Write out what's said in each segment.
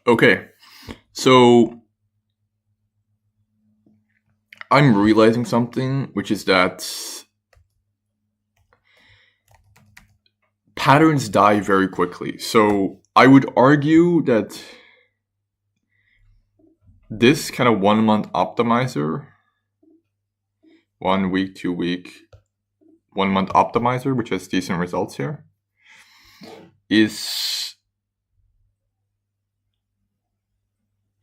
Okay, so I'm realizing something, which is that patterns die very quickly. So I would argue that this kind of 1 month optimizer, 1 week, 2 week, 1 month optimizer, which has decent results here, is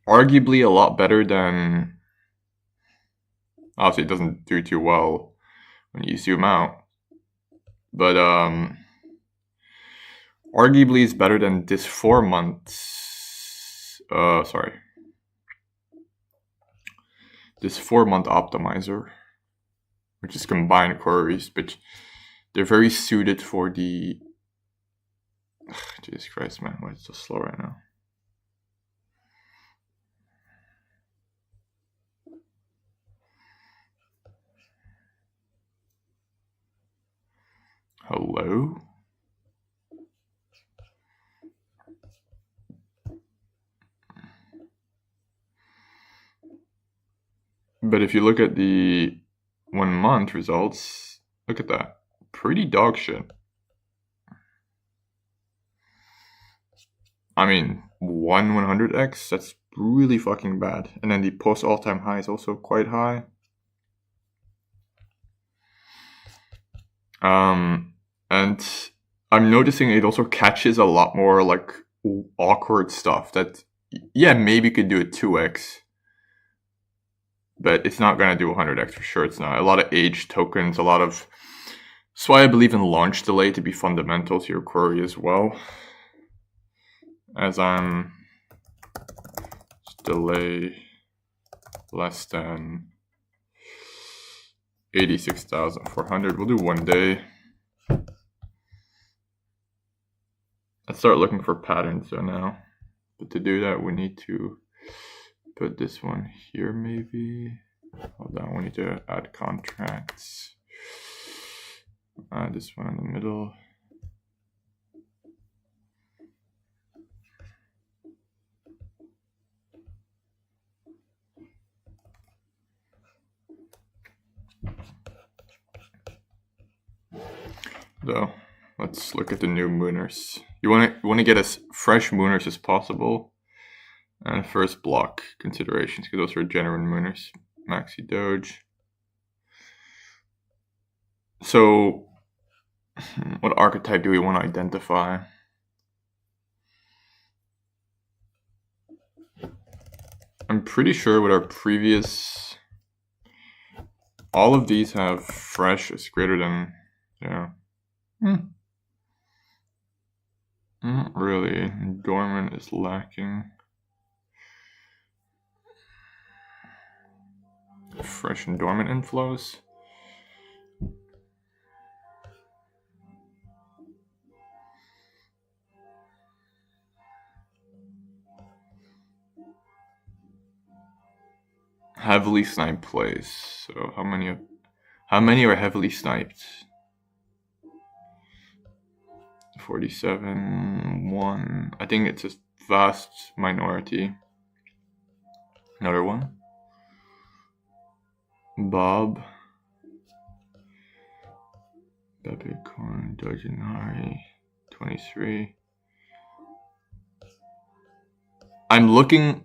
arguably a lot better than. Obviously, it doesn't do too well when you zoom out, but arguably it's better than this 4 months. Sorry, this 4 month optimizer, which is combined queries, but they're very suited for the. Jesus Christ, man, why is it so slow right now? Hello? But if you look at the 1 month results, look at that. Pretty dog shit. I mean, 100x, that's really fucking bad. And then the post all-time high is also quite high. And I'm noticing it also catches a lot more like awkward stuff that, yeah, maybe you could do a 2x, but it's not going to do 100x for sure. It's not. A lot of age tokens, a lot of. That's why I believe in launch delay to be fundamental to your query as well. As I'm delay less than 86,400. We'll do 1 day. Let's start looking for patterns though now. But to do that, we need to put this one here maybe. Hold on, we need to add contracts. Add this one in the middle. So let's look at the new Mooners. You want to get as fresh Mooners as possible. And first block considerations, because those are genuine Mooners. Maxi Doge. So what archetype do we want to identify? I'm pretty sure with our previous, all of these have fresh is greater than, yeah. Not really. Dormant is lacking. Fresh and dormant inflows. Heavily sniped plays. So how many are heavily sniped? 47, 1. I think it's a vast minority. Another one. Bob. Bitcoin, Dojinari, 23. I'm looking.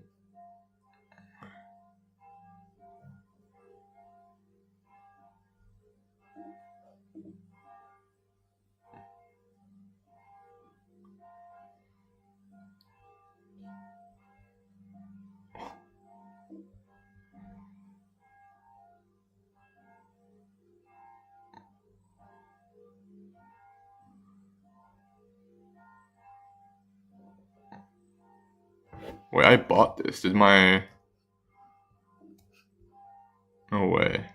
Wait, I bought this. Did my. No way.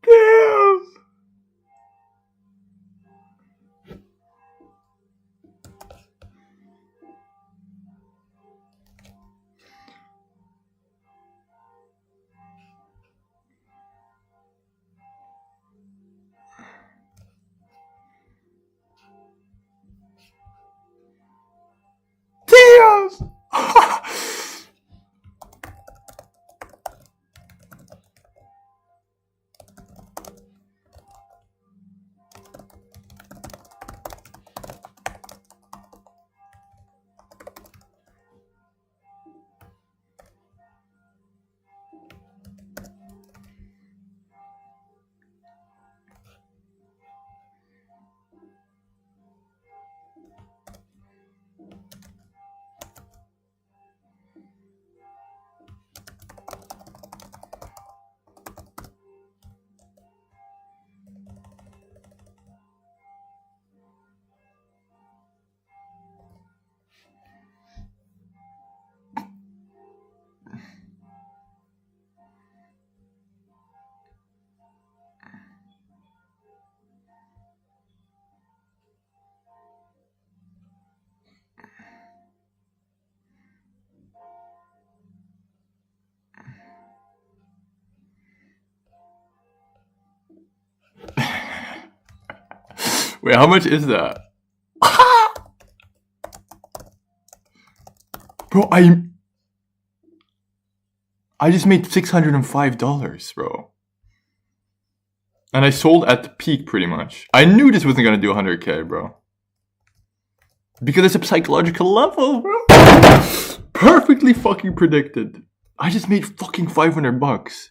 Damn! Wait, how much is that? Bro, I just made $605, bro. And I sold at the peak pretty much. I knew this wasn't gonna do 100k, bro. Because it's a psychological level, bro. Perfectly fucking predicted. I just made fucking $500.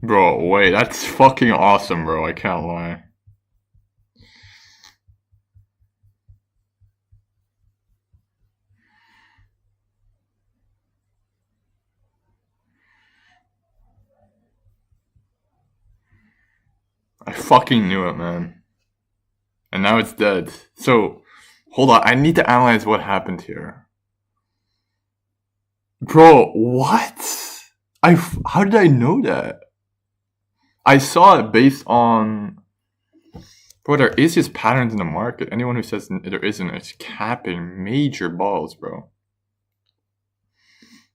Bro, wait, that's fucking awesome, bro. I can't lie. I fucking knew it, man. And now it's dead. So, hold on. I need to analyze what happened here. Bro, what? How did I know that? I saw it based on. Bro, there is just patterns in the market. Anyone who says there isn't is capping major balls, bro.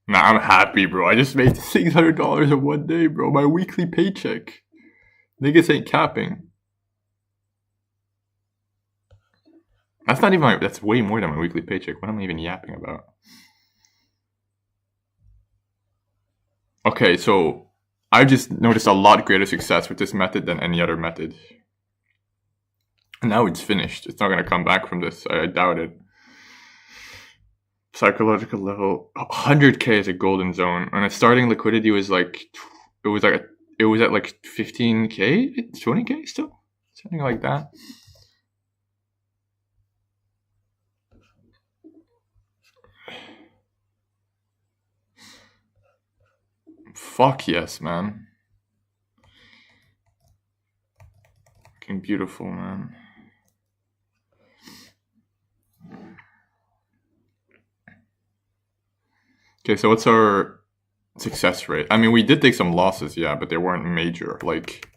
Nah, I'm happy, bro. I just made $600 in one day, bro. My weekly paycheck. Niggas ain't capping. That's not even that's way more than my weekly paycheck. What am I even yapping about? Okay, so I just noticed a lot greater success with this method than any other method. And now it's finished. It's not gonna come back from this. I doubt it. Psychological level 100k is a golden zone, and its starting liquidity was like it was at like 15k, 20k still, something like that. Fuck yes, man. Fucking beautiful, man. Okay, so what's our success rate? I mean, we did take some losses, yeah, but they weren't major. Like,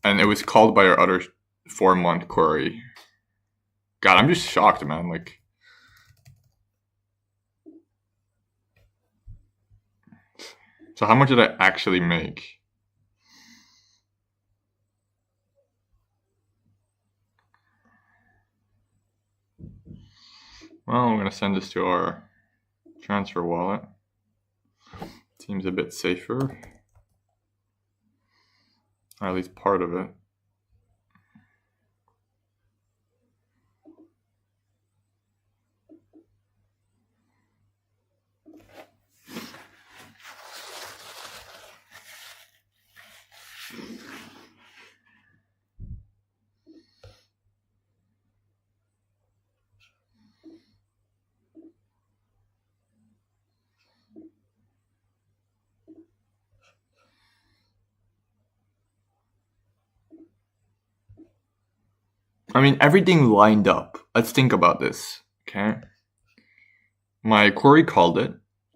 and it was called by our other 4-month query. God, I'm just shocked, man. Like, so how much did I actually make? Well, I'm gonna send this to our transfer wallet. Seems a bit safer. Or at least part of it. I mean, everything lined up. Let's think about this, okay? My query called it.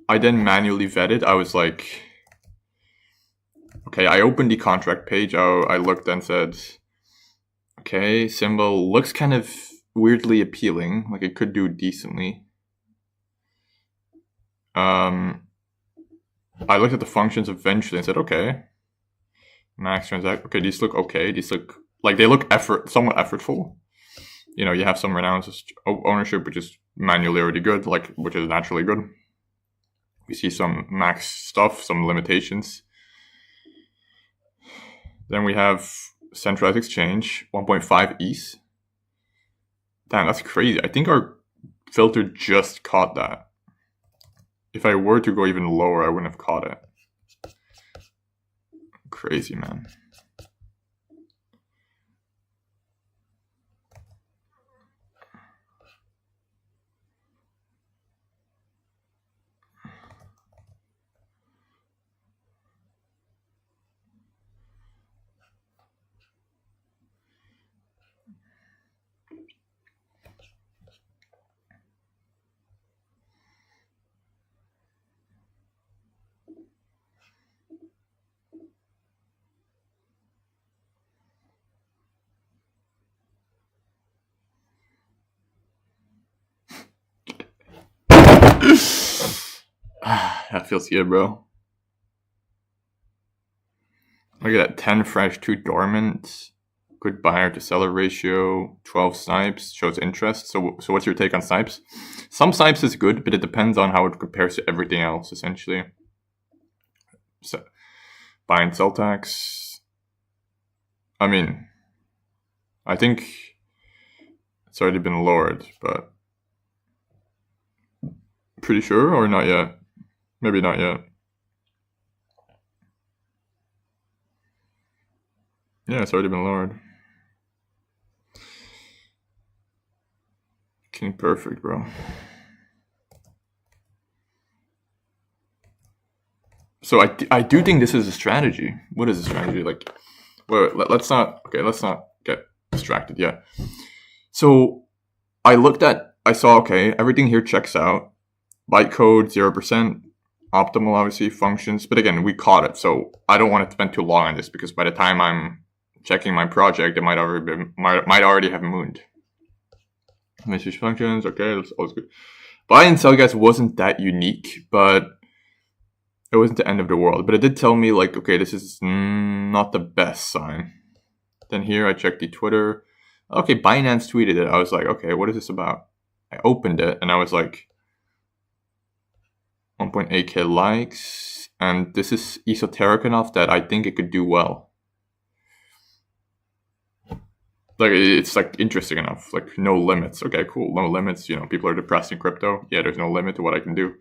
I then manually vetted. I was like, okay, I opened the contract page. I looked and said, okay, symbol looks kind of weirdly appealing. Like it could do decently. I looked at the functions eventually and said, okay, max transact. Okay, these look okay. These look like they look somewhat effortful. You know, you have some renounced ownership, which is manually already good, like which is naturally good. We see some max stuff, some limitations. Then we have centralized exchange, 1.5 ETH. Damn, that's crazy. I think our filter just caught that. If I were to go even lower, I wouldn't have caught it. Crazy, man. That feels good, bro. Look at that, 10 fresh, 2 dormant. Good buyer to seller ratio. 12 snipes shows interest. So what's your take on snipes? Some snipes is good, but it depends on how it compares to everything else, essentially. So, buy and sell tax. I mean, I think it's already been lowered, but pretty sure, or not yet? Maybe not yet. Yeah, it's already been lowered. King perfect, bro. So I do think this is a strategy. What is a strategy? Like, wait, let's not get distracted yet. So I saw, okay, everything here checks out. Bytecode, 0%. Optimal, obviously, functions. But again, we caught it. So I don't want to spend too long on this because by the time I'm checking my project, it might already have mooned. Message functions, okay, that's always good. Buy and sell, guys, wasn't that unique, but it wasn't the end of the world. But it did tell me, like, okay, this is not the best sign. Then here I checked the Twitter. Okay, Binance tweeted it. I was like, okay, what is this about? I opened it and I was like, 1.8k likes, and this is esoteric enough that I think it could do well. Like, it's like interesting enough. Like, no limits. Okay, cool. No limits. People are depressed in crypto. Yeah, there's no limit to what I can do.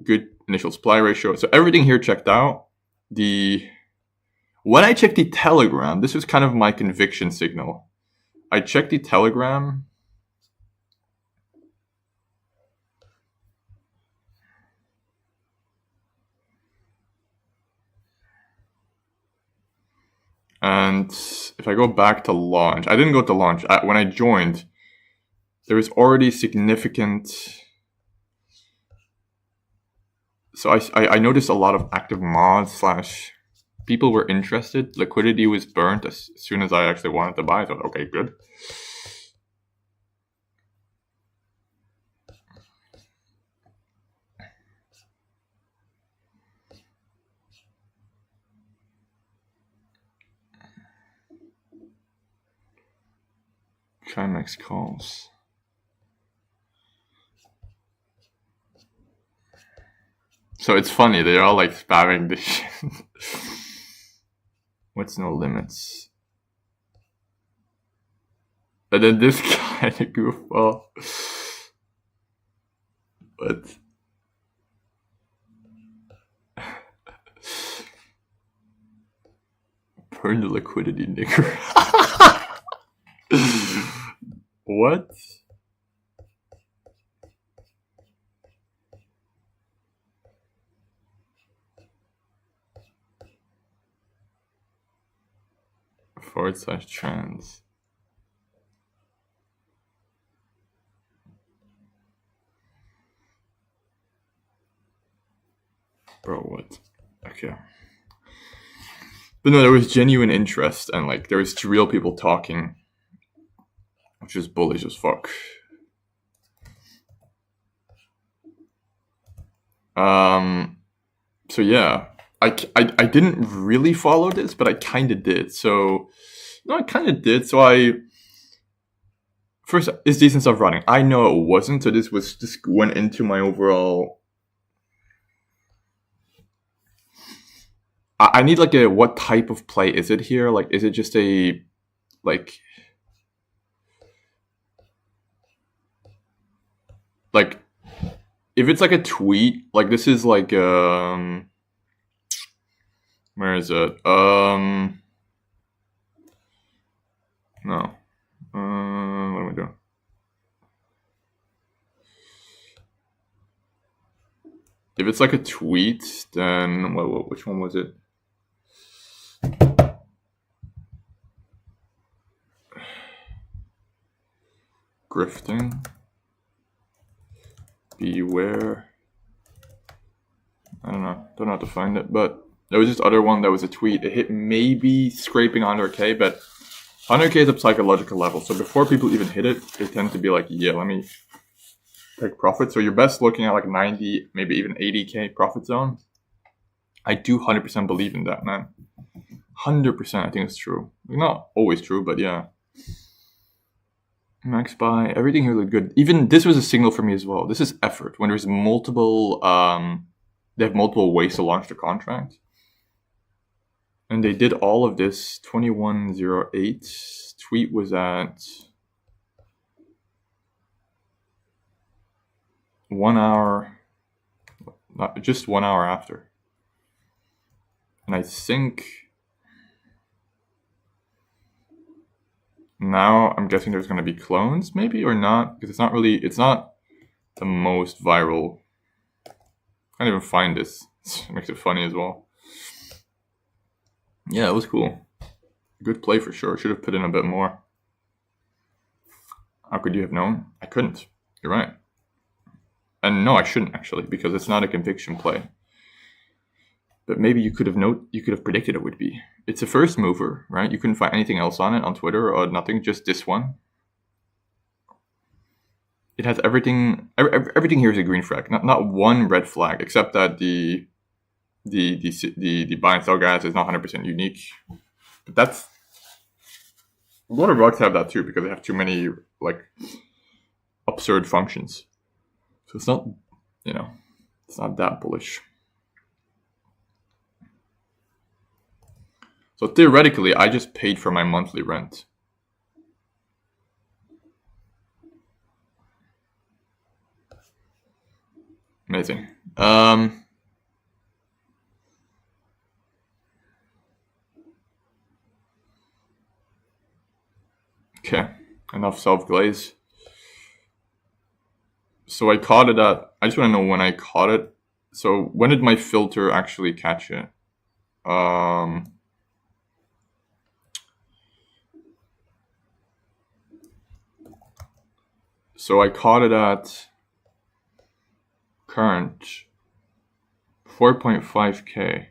Good initial supply ratio. So everything here checked out. When I checked the Telegram, this was kind of my conviction signal. I checked the Telegram. And if I go back to launch, I didn't go to launch. When I joined, there was already significant. So I noticed a lot of active mods / people were interested. Liquidity was burnt as soon as I actually wanted to buy. I thought, okay, good. Chimex calls. So it's funny, they're all like spamming this shit. What's no limits? And then this guy, the goofball. What? Burn the liquidity, nigger. What? /trans. Bro, what? Okay. But no, there was genuine interest and like there was real people talking, which is bullish as fuck. So yeah, I didn't really follow this, but I kind of did. So no, I kind of did. So first, is decent stuff running? I know it wasn't. So this went into my overall. I need like what type of play is it here? Like, is it just a like if it's like a tweet, like this is like where is it? No. What am I doing? If it's like a tweet, then which one was it? Grifting. Beware. I don't know how to find it, but there was this other one that was a tweet. It hit maybe scraping 100k, but 100k is a psychological level. So before people even hit it, they tend to be like, yeah, let me take profit. So you're best looking at like 90, maybe even 80K profit zone. I do 100% believe in that, man. 100% I think it's true. Not always true, but yeah. Max buy, everything here looked good. Even this was a signal for me as well. This is effort. When there's multiple, they have multiple ways to launch the contract. And they did all of this 2108. Tweet was at 1 hour, not just 1 hour after. And I think now I'm guessing there's going to be clones, maybe, or not, because it's not the most viral. I can't even find this. It makes it funny as well. Yeah, it was cool. Good play for sure. Should have put in a bit more. How could you have known? I couldn't. You're right. And no, I shouldn't actually, because it's not a conviction play. But maybe you could have predicted it would be. It's a first mover, right? You couldn't find anything else on it on Twitter or nothing, just this one. It has everything. Everything here is a green flag. Not one red flag, except that the buy and sell gas is not 100% unique. But that's a lot of rocks have that too because they have too many like absurd functions. So it's not, it's not that bullish. So theoretically, I just paid for my monthly rent. Amazing. Okay, enough self-glaze. So I caught it at, I just want to know when I caught it. So when did my filter actually catch it? So I caught it at current 4.5K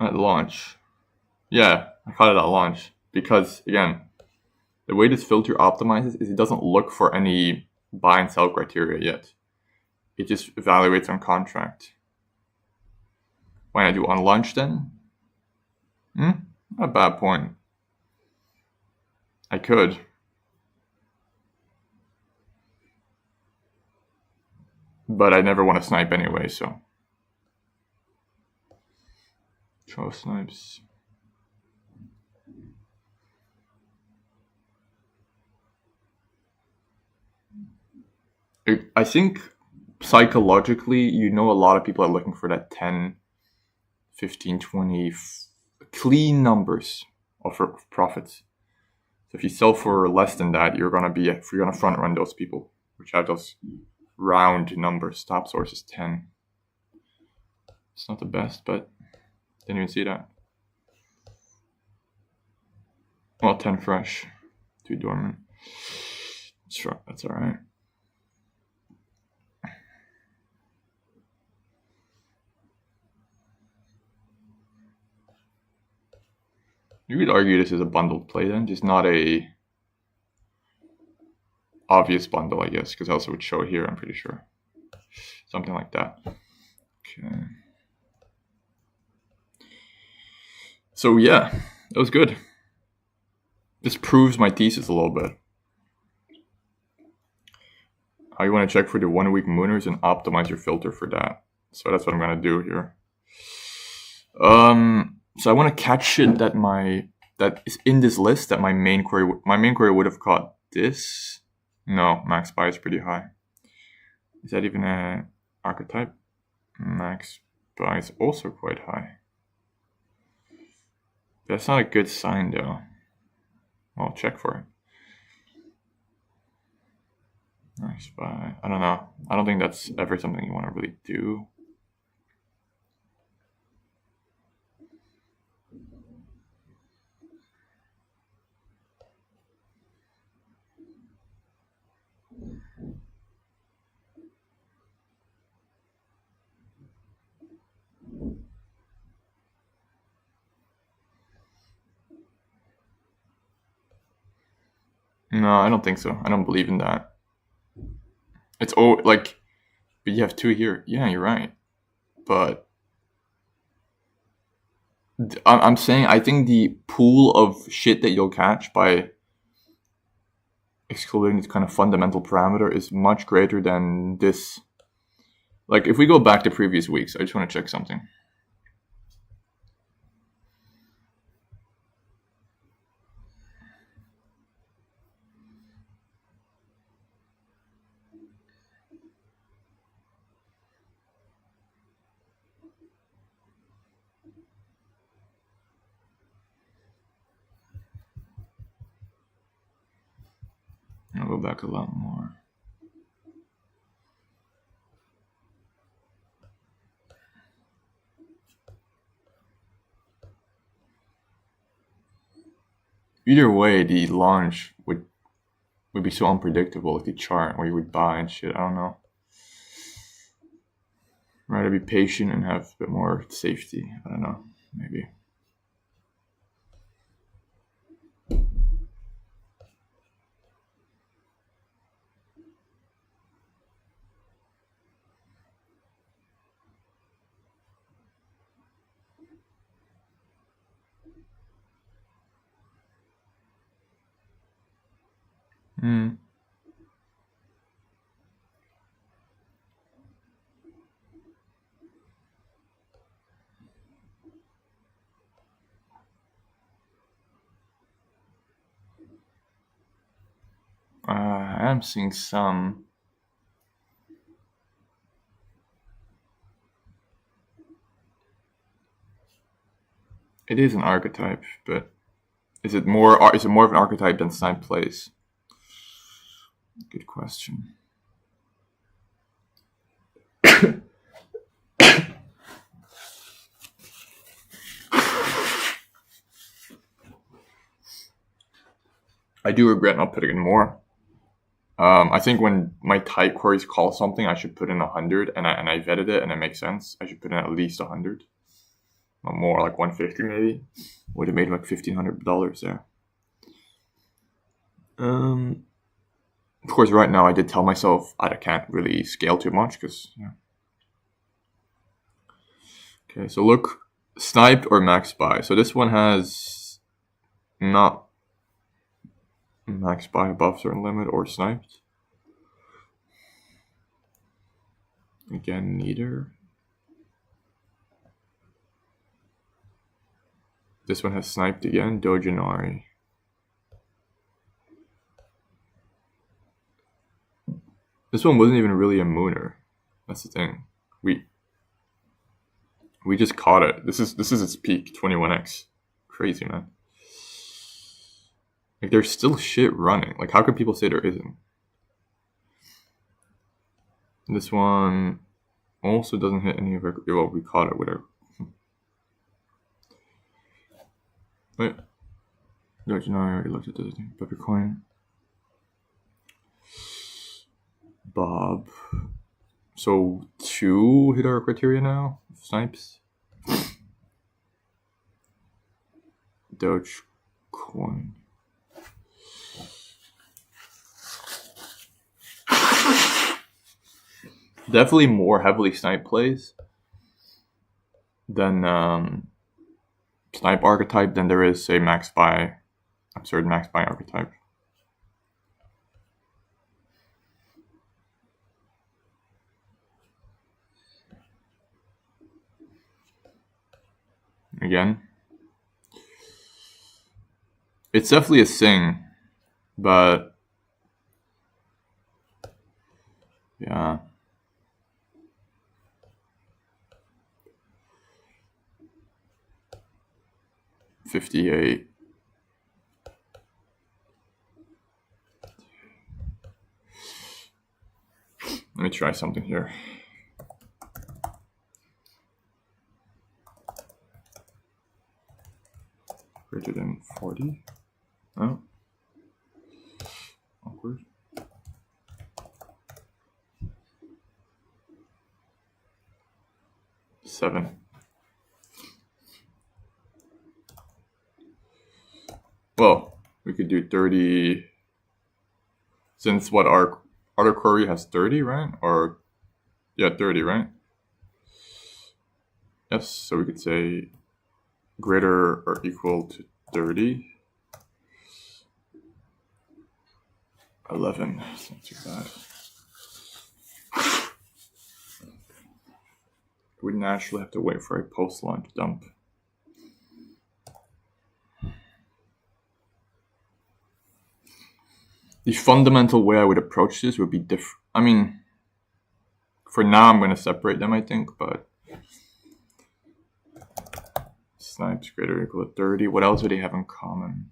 at launch. Yeah, I caught it at launch because, again, the way this filter optimizes is it doesn't look for any buy and sell criteria yet. It just evaluates on contract. Why not do on launch then? Not a bad point. I could. But I never want to snipe anyway, so. Throw snipes. I think psychologically, a lot of people are looking for that 10, 15, 20 clean numbers of profits. So if you sell for less than that, you're gonna front run those people, which have those round numbers. Stop source is 10. It's not the best, but didn't even see that. Well, 10 fresh, 2 dormant. Sure, that's all right. You could argue this is a bundled play then, just not a obvious bundle, I guess, because else it would show here, I'm pretty sure. Something like that. Okay. So yeah, that was good. This proves my thesis a little bit. How you want to check for the 1 week mooners and optimize your filter for that. So that's what I'm gonna do here. So I want to catch shit that is in this list that my main query would have caught this. No, max buy is pretty high. Is that even an archetype? Max buy is also quite high. That's not a good sign though. I'll check for it. Max buy. I don't know. I don't think that's ever something you want to really do. No, I don't think so. I don't believe in that. It's like, but you have 2 here. Yeah, you're right. But I'm saying I think the pool of shit that you'll catch by excluding this kind of fundamental parameter is much greater than this. Like, if we go back to previous weeks, I just want to check something. I'll go back a lot more. Either way, the launch would be so unpredictable, like the chart where you would buy and shit. I don't know. Rather be patient and have a bit more safety. I don't know. Maybe. Hmm. I am seeing some. It is an archetype, but is it more of an archetype than Snipe plays? Good question. I do regret not putting in more. I think when my type queries call something, I should put in 100, and I vetted it, and it makes sense. I should put in at least 100, or more, like 150 maybe. Would have made like $1,500 there. Of course, right now I did tell myself I can't really scale too much because. Yeah. Okay, so look, sniped or max buy. So this one has not max buy above certain limit or sniped. Again, neither. This one has sniped again, Dojinari. This one wasn't even really a mooner. That's the thing. We just caught it. This is its peak, 21x. Crazy, man. Like, there's still shit running. Like, how could people say there isn't? This one also doesn't hit any of our. Well, we caught it, whatever. Wait. No, I already looked at this thing. Peppercoin. Bob. So 2 hit our criteria now. Snipes. Dogecoin. Definitely more heavily snipe plays than snipe archetype than there is, say, max buy, absurd max buy archetype. Again, it's definitely a thing, but yeah. $58. Let me try something here. Greater than 40. Oh. Awkward. $7. Well, we could do 30. Since what our other query has 30, right? Or yeah, 30, right? Yes, so we could say greater or equal to 30. 11, it's not too bad. We naturally have to wait for a post-launch dump. The fundamental way I would approach this would be different. I mean, for now I'm going to separate them, I think, but snipes greater or equal to 30. What else do they have in common?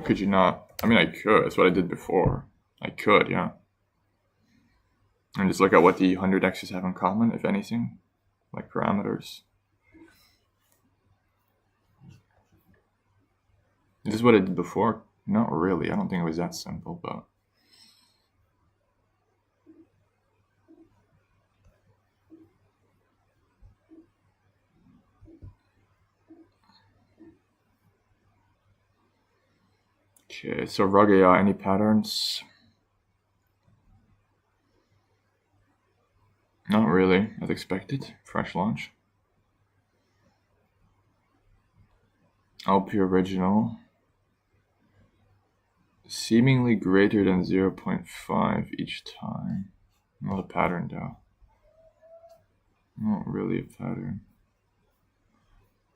Could you not? I mean, I could. That's what I did before. I could, yeah. And just look at what the 100x's have in common, if anything, like parameters. This is what I did before. Not really. I don't think it was that simple, but. Okay, so RUG AI, any patterns? Not really, as expected. Fresh launch. LP original. Seemingly greater than 0.5 each time. Not a pattern though. Not really a pattern.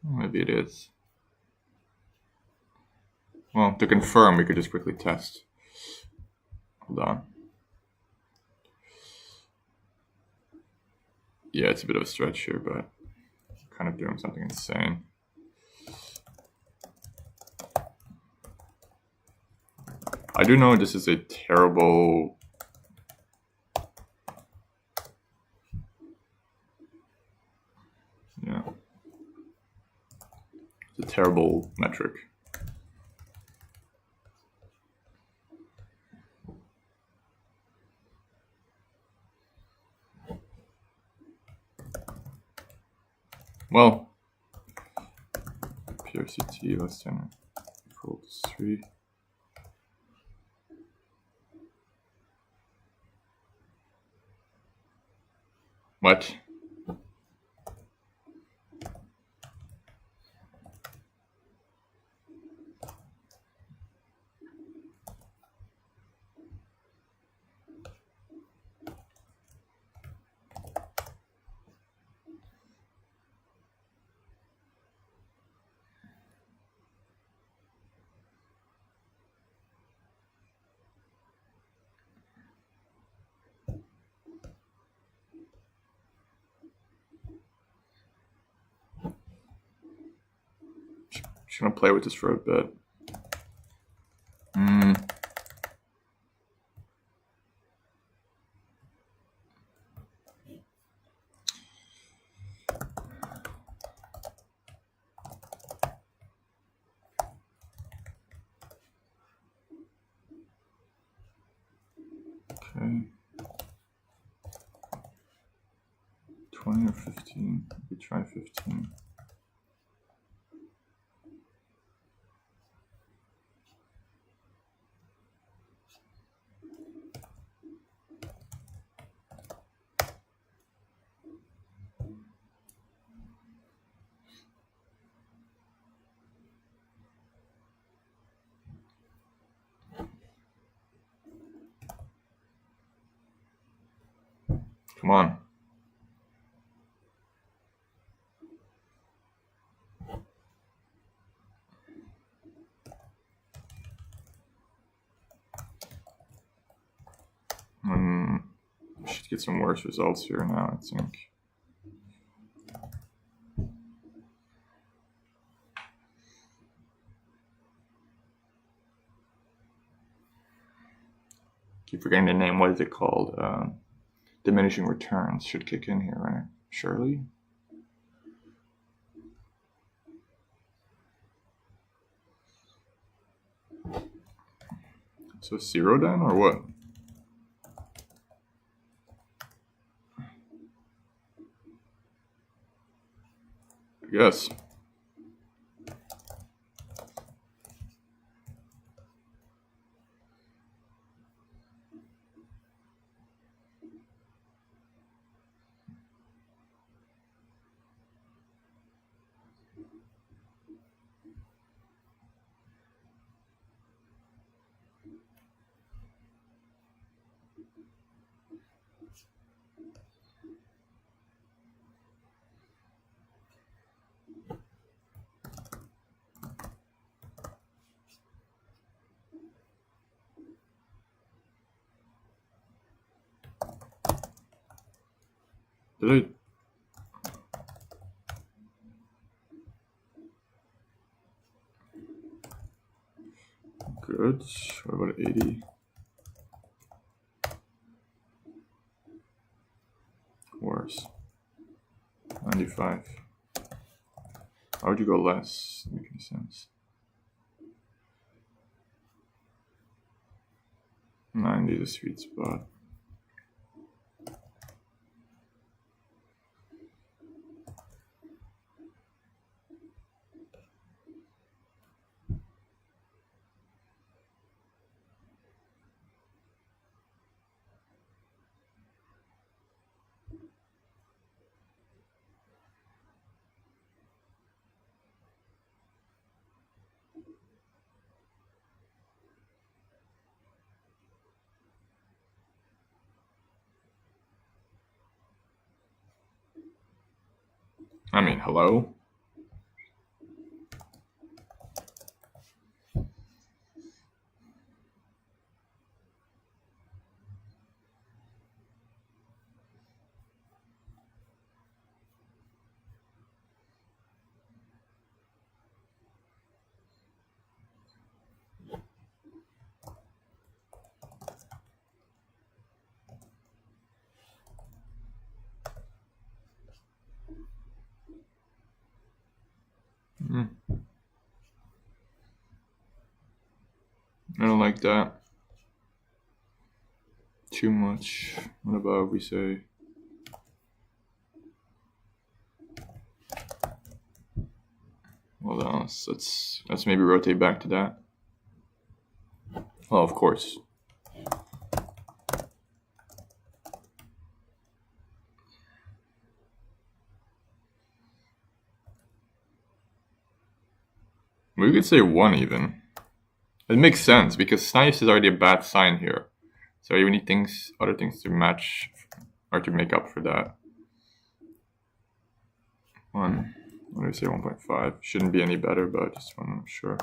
Maybe it is. Well, to confirm, we could just quickly test. Hold on. Yeah, it's a bit of a stretch here, but kind of doing something insane. I do know this is a terrible... Yeah. It's a terrible metric. Well, PRCT less than equal to 3. What? Just gonna play with this for a bit. Okay. 20 or 15? We could try 15. Come on. Should get some worse results here now, I think. Keep forgetting the name. What is it called? Diminishing returns should kick in here, right? Surely. So 0 then, or what? I guess. Did I? Good. What about 80? Worse. 95. Why would you go less? Doesn't make any sense. 90 is a sweet spot. I mean, hello? I don't like that. Too much. What about we say... Well, let's maybe rotate back to that. Well, of course. We could say 1 even. It makes sense because Snipes is already a bad sign here. So you need other things to match or to make up for that. 1. What do we say? 1.5. Shouldn't be any better, but just want to make sure.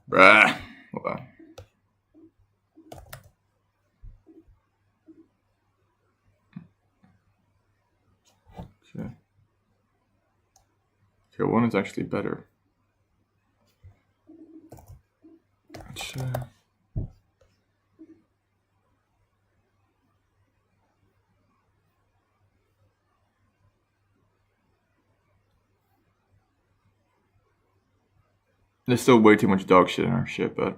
Bruh. Hold on. Okay. Okay, 1 is actually better. Gotcha. There's still way too much dog shit in our shit, but...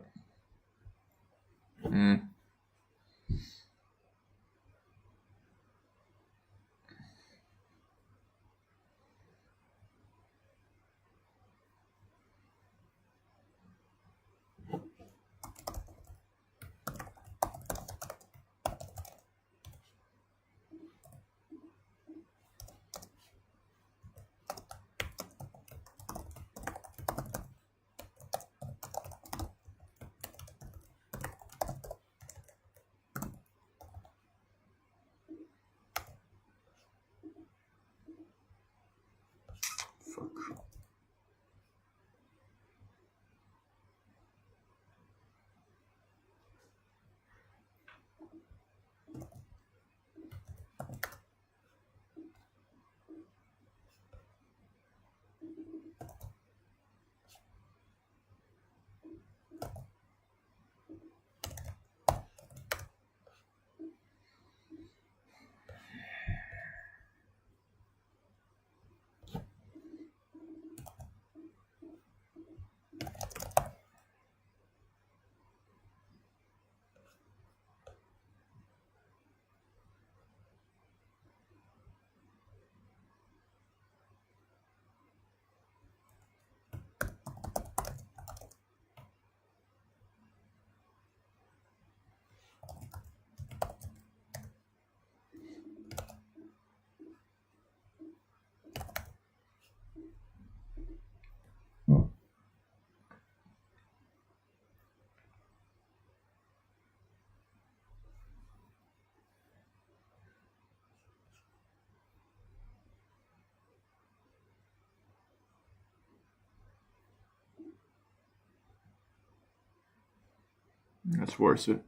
Let's worse it.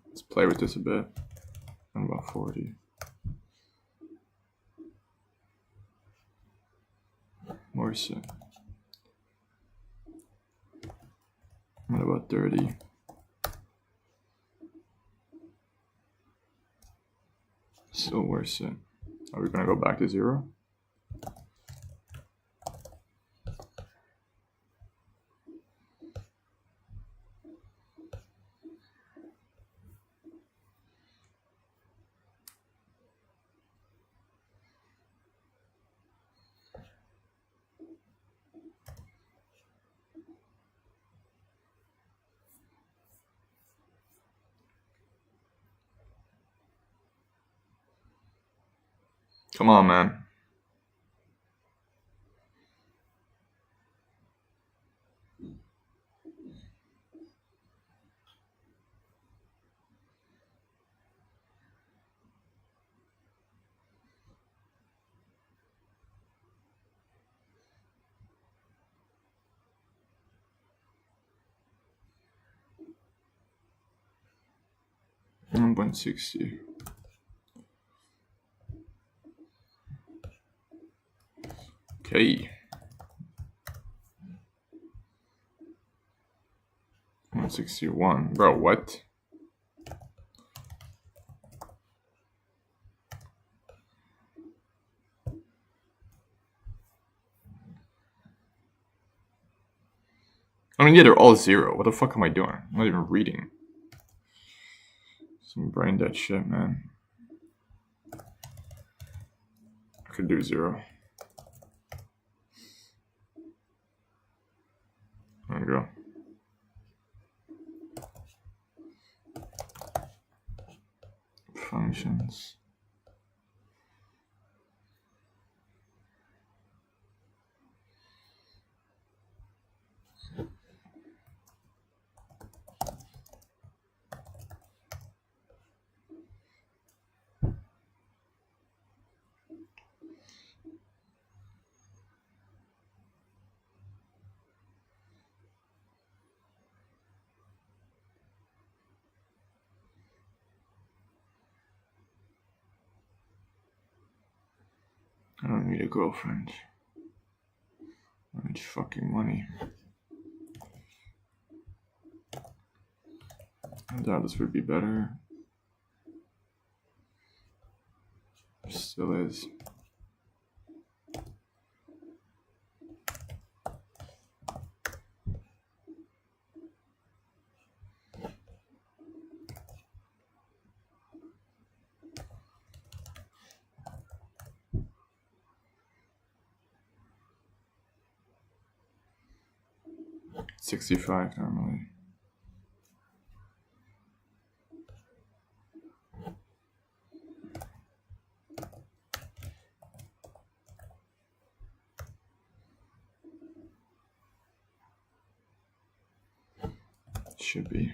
Let's play with this a bit. I'm about 40. Worse it. What about 30? Still worse it. Are we gonna go back to 0? Come on, man. $1.60. Okay. 161. Bro, what? I mean, yeah, they're all 0. What the fuck am I doing? I'm not even reading. Some brain dead shit, man. I could do 0. There we go. Functions. I don't need a girlfriend. I need fucking money. I doubt this would be better. Still is. $65 normally. Should be.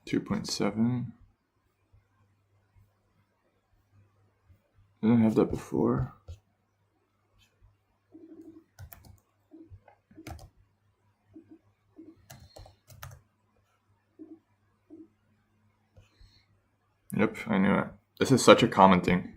$2.7. Didn't I have that before? Yep, I knew it. This is such a common thing.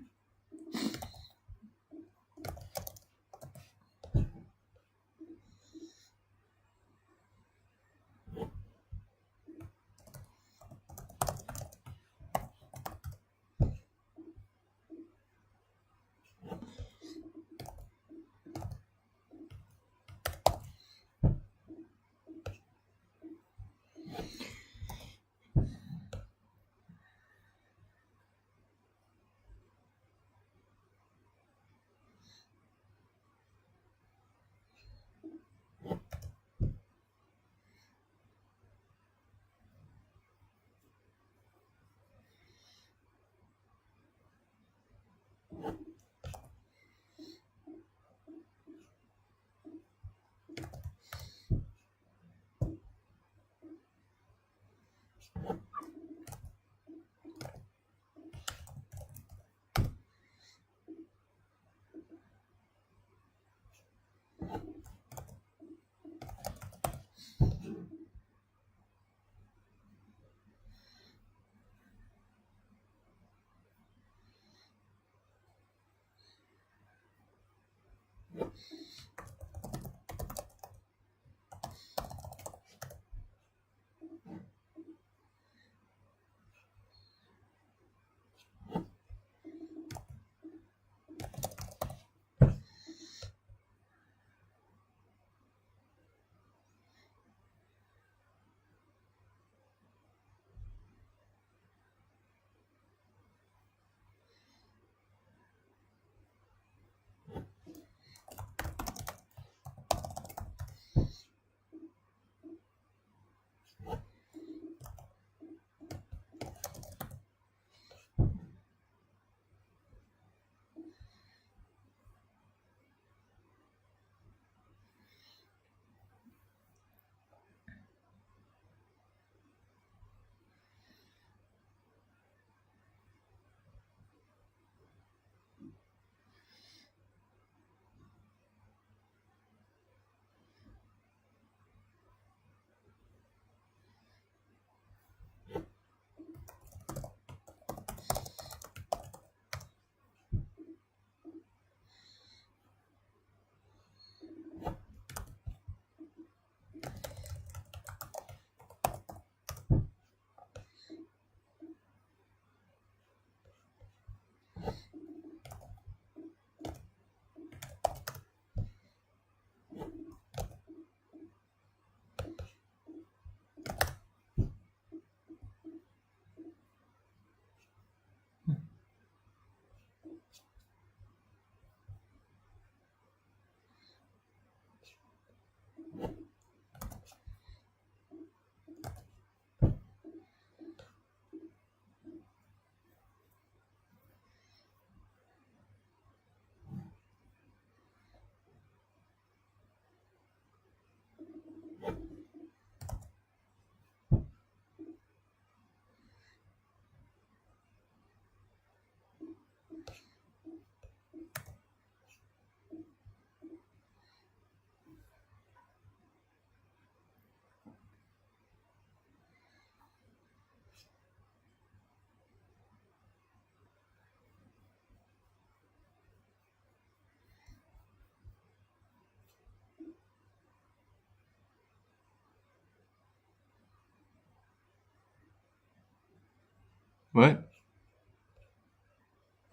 What?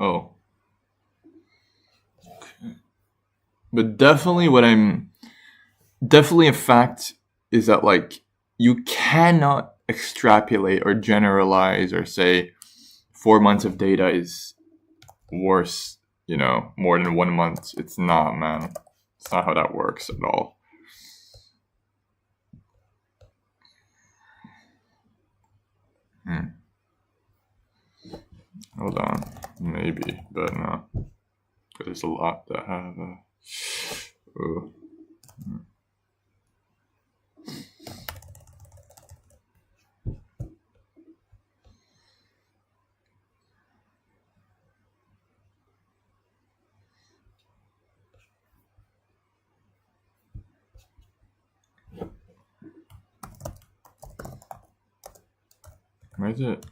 Oh. But definitely definitely a fact is that like you cannot extrapolate or generalize or say 4 months of data is worse, more than 1 month. It's not, man. It's not how that works at all. Hold on. Maybe, but no. Because there's a lot that have. Where is it?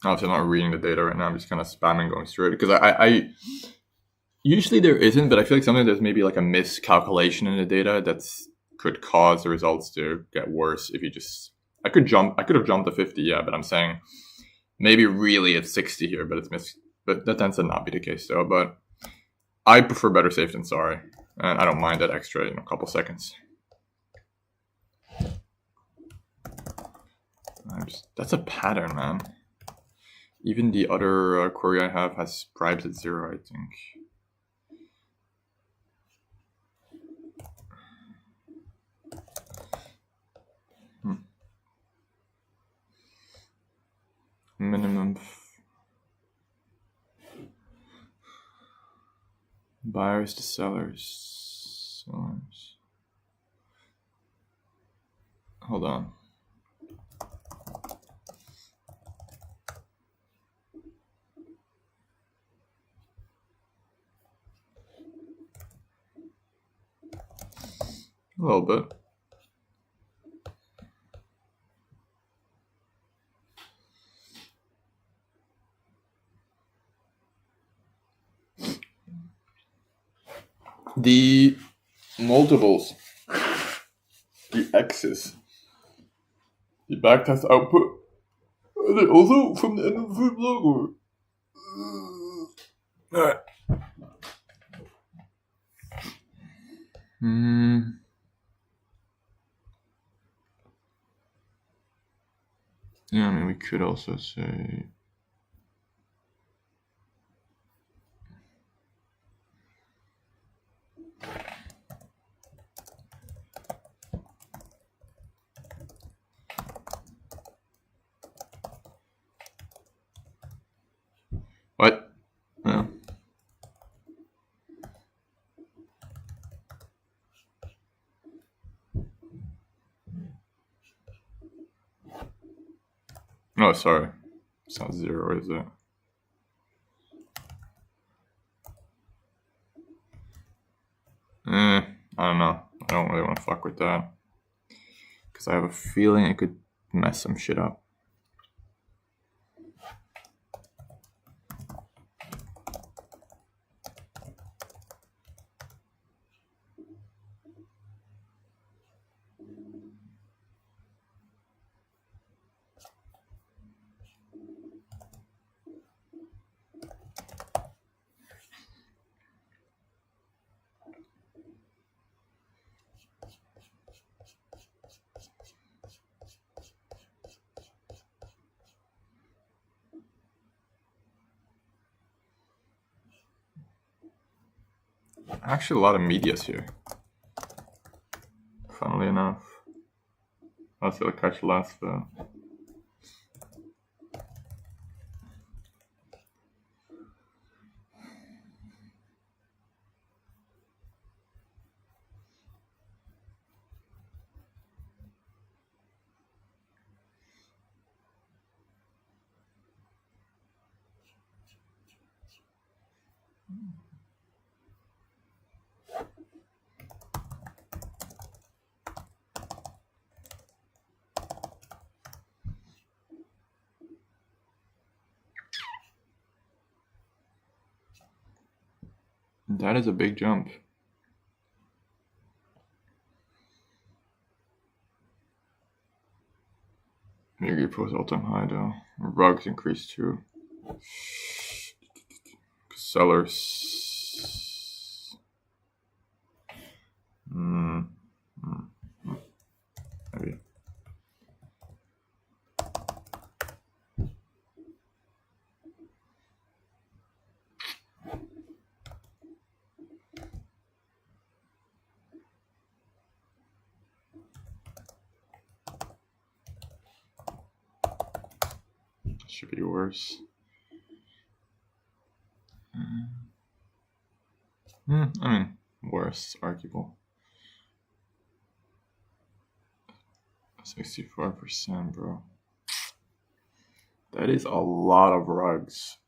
Obviously, I'm not reading the data right now. I'm just kind of spamming going through it because I usually there isn't, but I feel like sometimes there's maybe like a miscalculation in the data that's could cause the results to get worse if you just. I could have jumped to 50, yeah, but I'm saying maybe really it's 60 here, but it's but that tends to not be the case though. But I prefer better safe than sorry, and I don't mind that extra, couple seconds. That's a pattern, man. Even the other query I have has bribes at 0, I think. Minimum buyers to sellers. Hold on. A little bit. The multiples, the x's, the backtest output, are they also from the end of the food blog or? Alright. Yeah, I mean, we could also say. What? Yeah. Oh, sorry. It's not 0, is it? I don't know. I don't really want to fuck with that. Because I have a feeling it could mess some shit up. Actually, a lot of medias here. Funnily enough. I was gonna catch last though. That is a big jump. Maybe post all-time high though. Rugs increased too. Sellers. Maybe. Should be worse. I mean, worse, arguable. 64%, bro. That is a lot of rugs.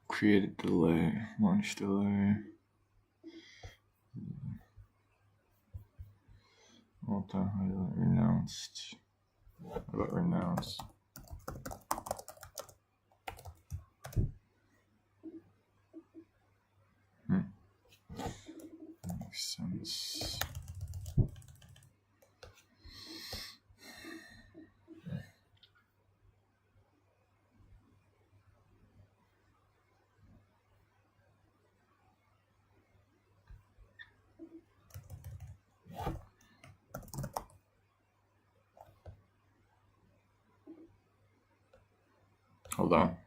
Created delay, launch delay. All-time high, renounced. What about renounced? Makes sense. Hold on.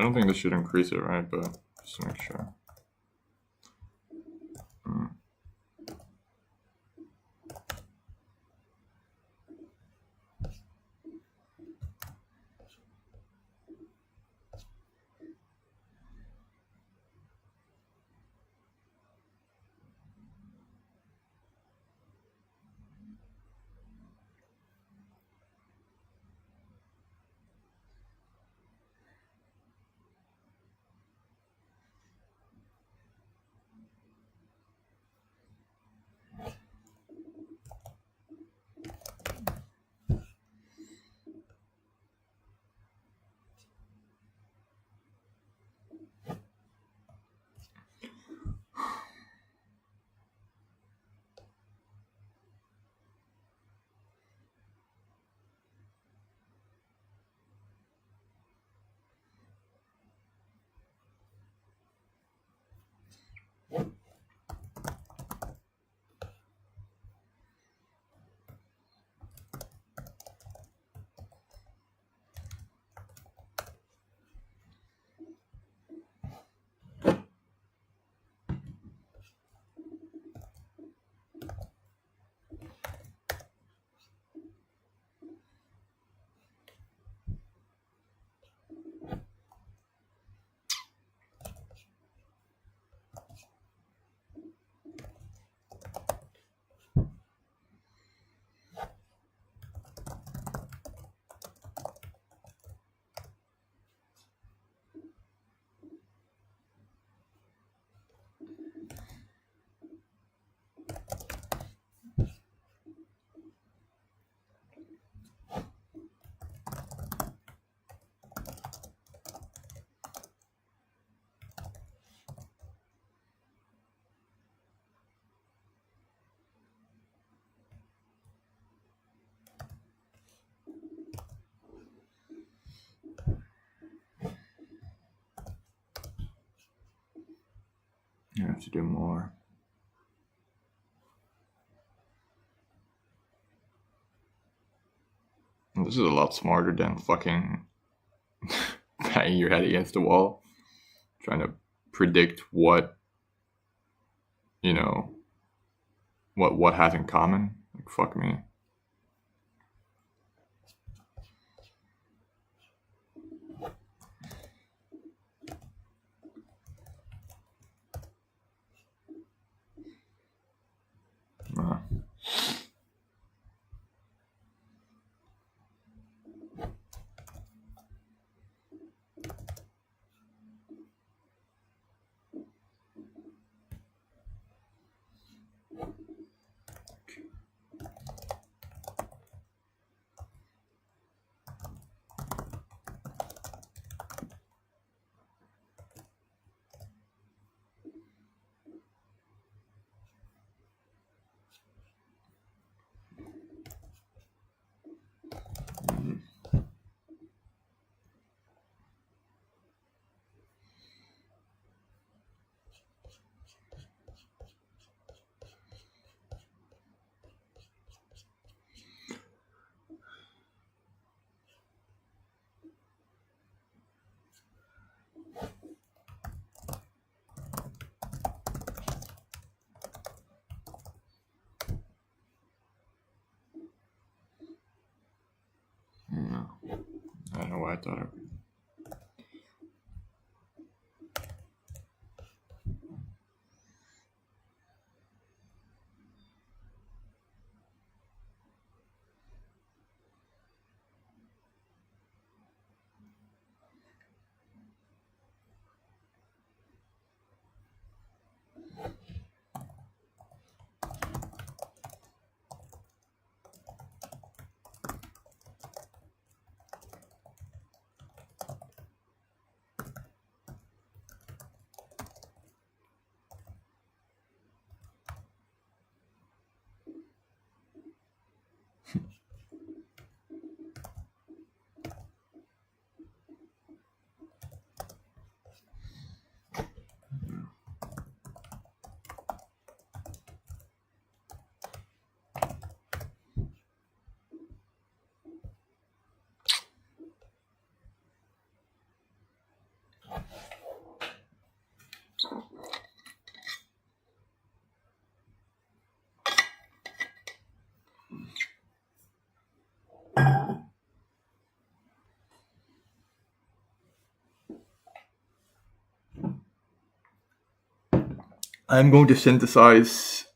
I don't think this should increase it, right? But just to make sure. You have to do more. And this is a lot smarter than fucking banging your head against the wall, trying to predict what, you know, what has in common. Like, fuck me. I don't know why I thought it. I'm going to synthesize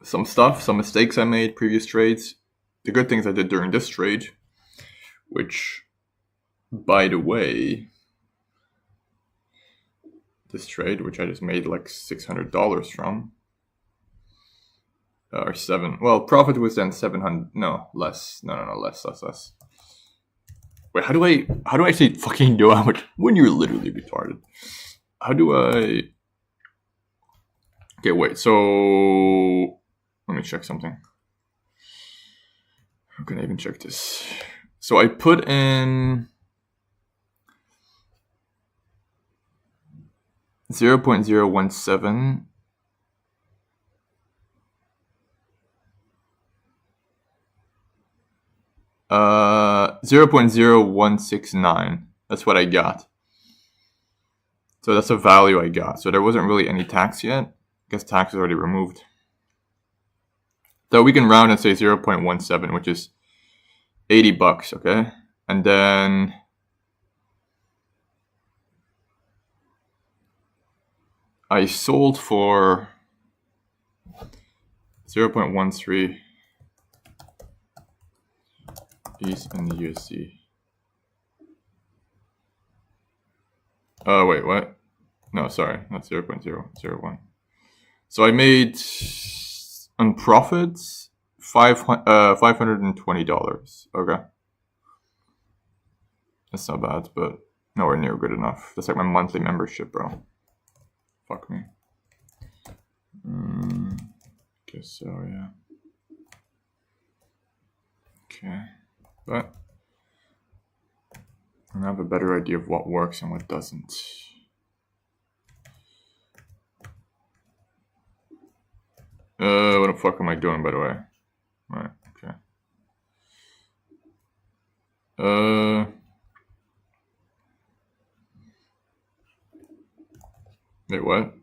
some stuff, some mistakes I made, previous trades, the good things I did during this trade, which, by the way, this trade, which I just made like $600 from, or seven. Well, profit was then 700. No, less. No, less. Wait, how do I actually fucking know how much when you're literally retarded? How do I? Okay, wait. So let me check something. How can I even check this? So I put in 0.017. Uh, 0.0169. That's what I got. So that's the value I got. So there wasn't really any tax yet. I guess tax is already removed. So we can round and say 0.17, which is $80, okay? And then I sold for 0.13 East in the USD. Oh, wait, what? No, sorry, not 0.001. So I made on profits $520. Okay. That's not bad, but nowhere near good enough. That's like my monthly membership, bro. Fuck me. Guess so, yeah. Okay. But I have a better idea of what works and what doesn't. What the fuck am I doing, by the way? Right, okay. Wait, what?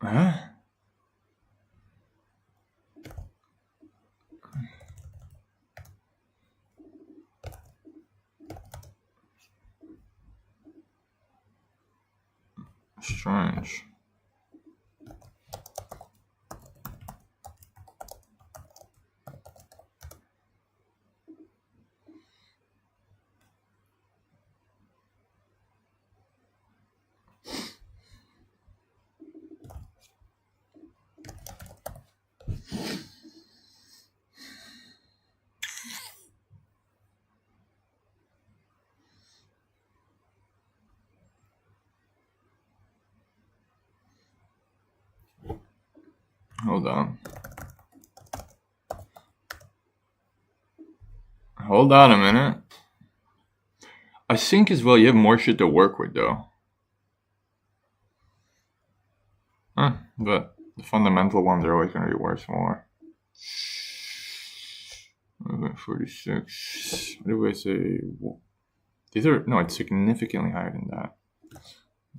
Huh? Strange. Hold on. Hold on a minute. I think as well you have more shit to work with, though. But the fundamental ones are always going to be worth more. 46. What do I say? These are, no, it's significantly higher than that.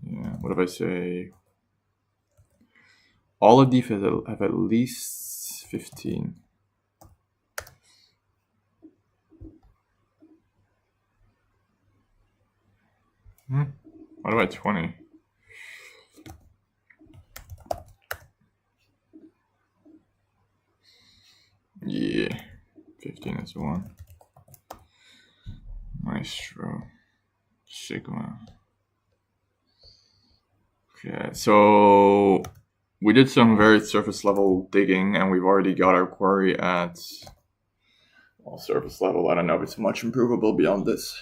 Yeah, what if I say all of these have at least 15. What about 20? Yeah, 15 is one. Maestro. Sigma. Okay, so we did some very surface level digging and we've already got our query at, well, surface level. I don't know if it's much improvable beyond this.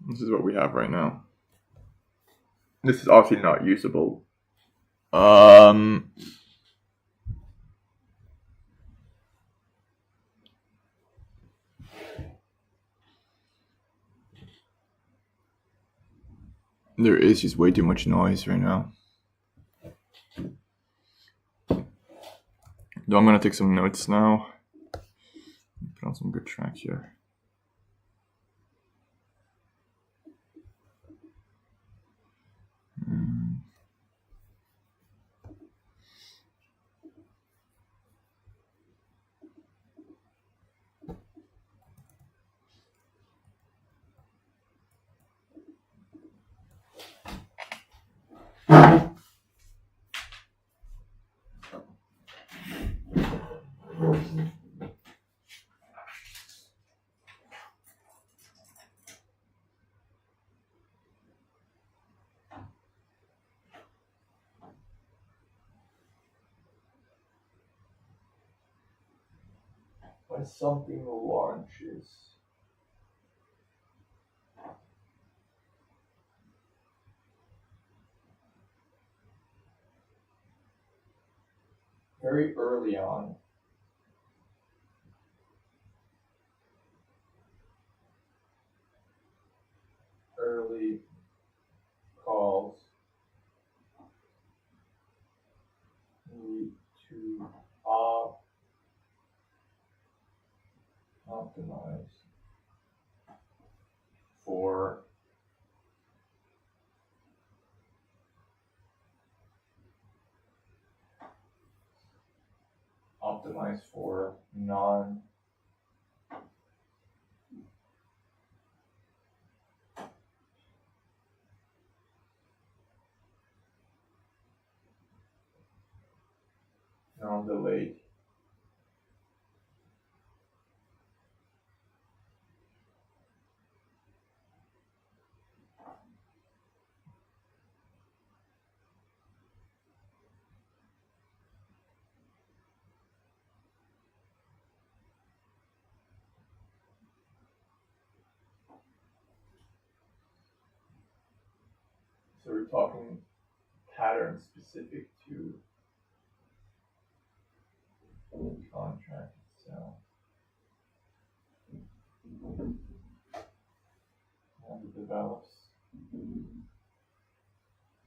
This is what we have right now. This is obviously not usable. There is just way too much noise right now. So I'm gonna take some notes now. Put on some good track here. When something launches, very early on, early calls need to optimize for non delayed. So we're talking patterns specific to the contract itself. As it develops.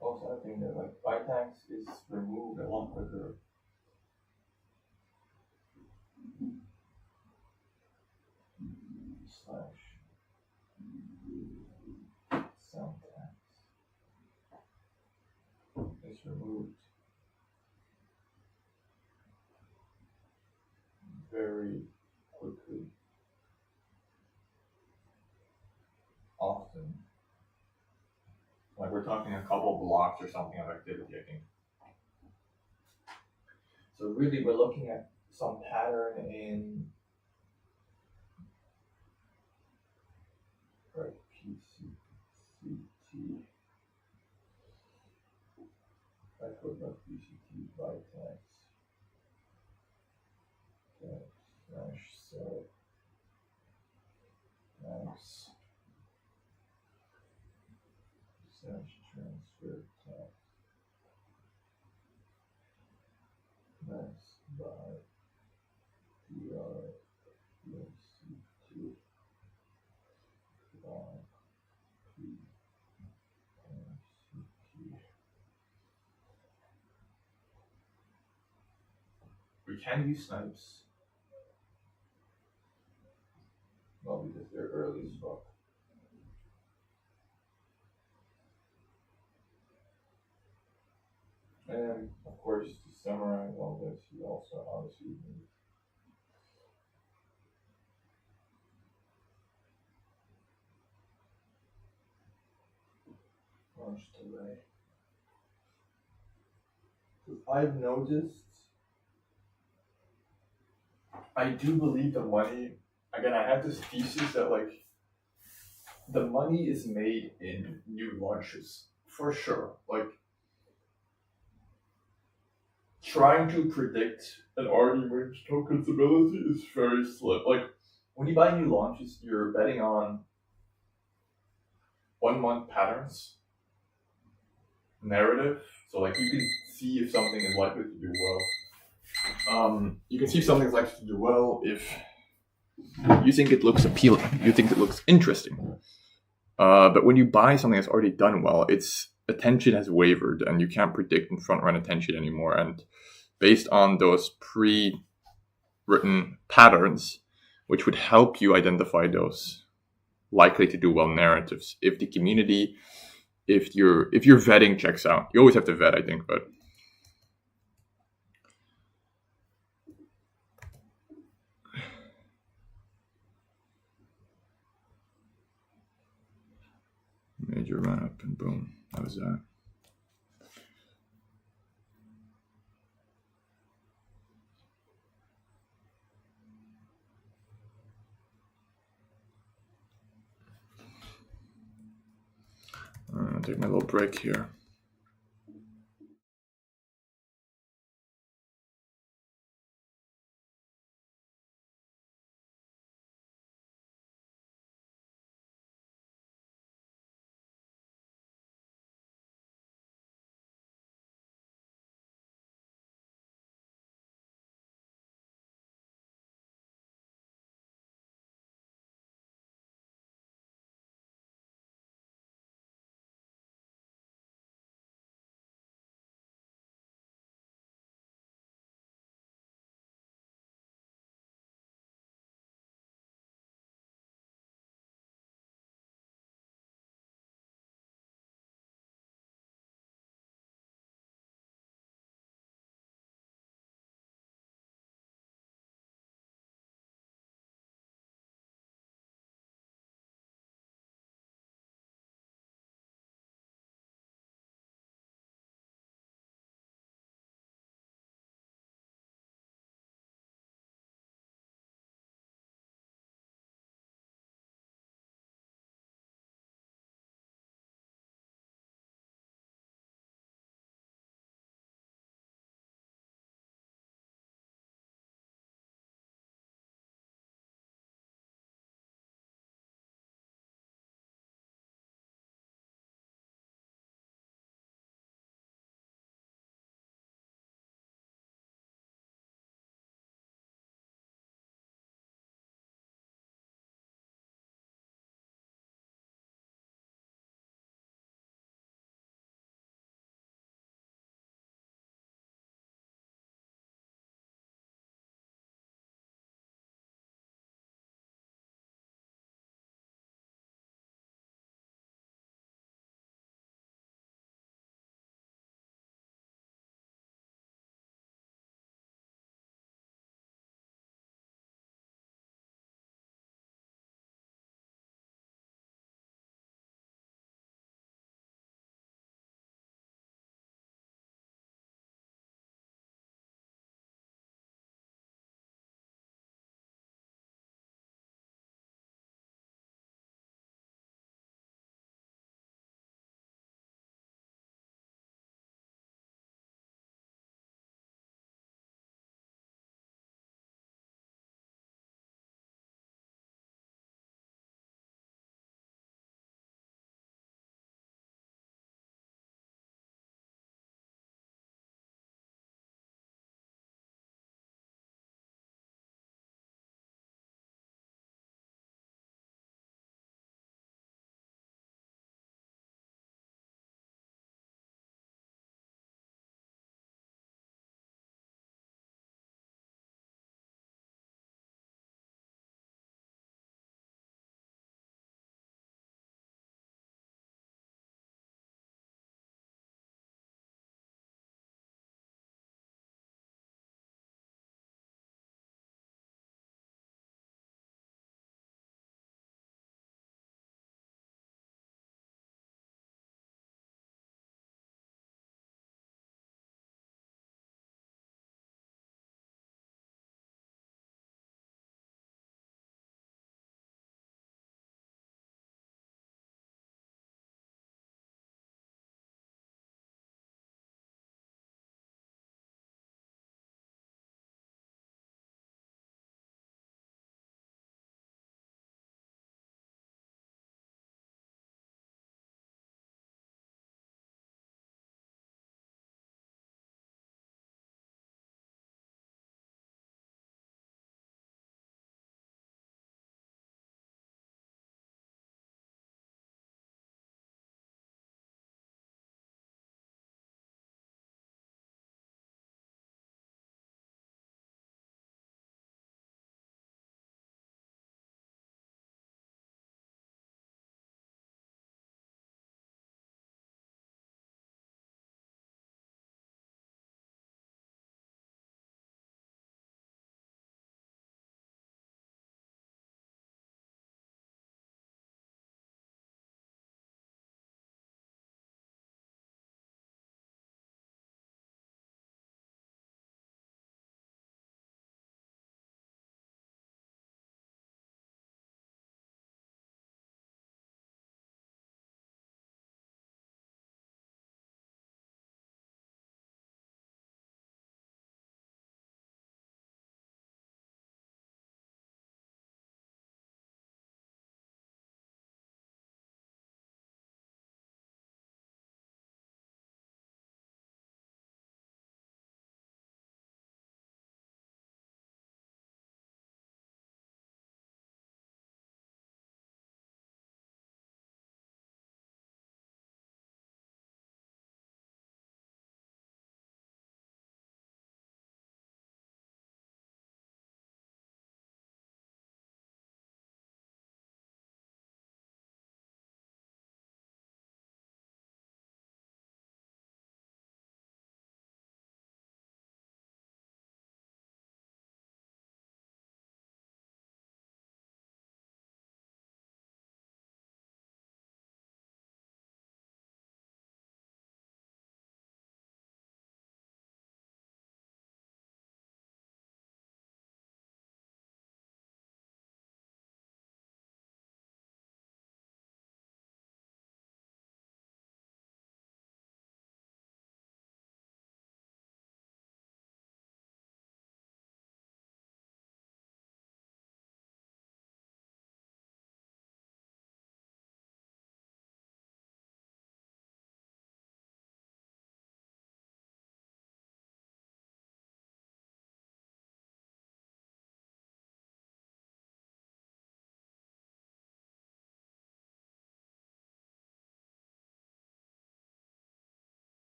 Also, I think that like bytax is removed a lot quicker. Slash sound tax is removed very quickly, often. Like we're talking a couple blocks or something of activity, I think. So really we're looking at some pattern in PCT. I put my PCT bytax slash sell max slash transfer tax max by PRPCT by PRCT. We can use snipes. Well, because they're early as fuck. And of course, to summarize all this, you also obviously need launch delay. I've noticed, I do believe the money, again, I had this thesis that like, the money is made in new launches, for sure. Like, trying to predict an already merged token's ability is very slim. Like, when you buy new launches, you're betting on 1 month patterns, narrative. So like you can see if something is likely to do well. You can see if something is likely to do well if you think it looks appealing, you think it looks interesting. But when you buy something that's already done well, its attention has wavered, and you can't predict and front run attention anymore. And based on those pre-written patterns, which would help you identify those likely to do well narratives, if the community, if your vetting checks out, you always have to vet, I think, but major run up and boom, that was that. I'm gonna take my little break here.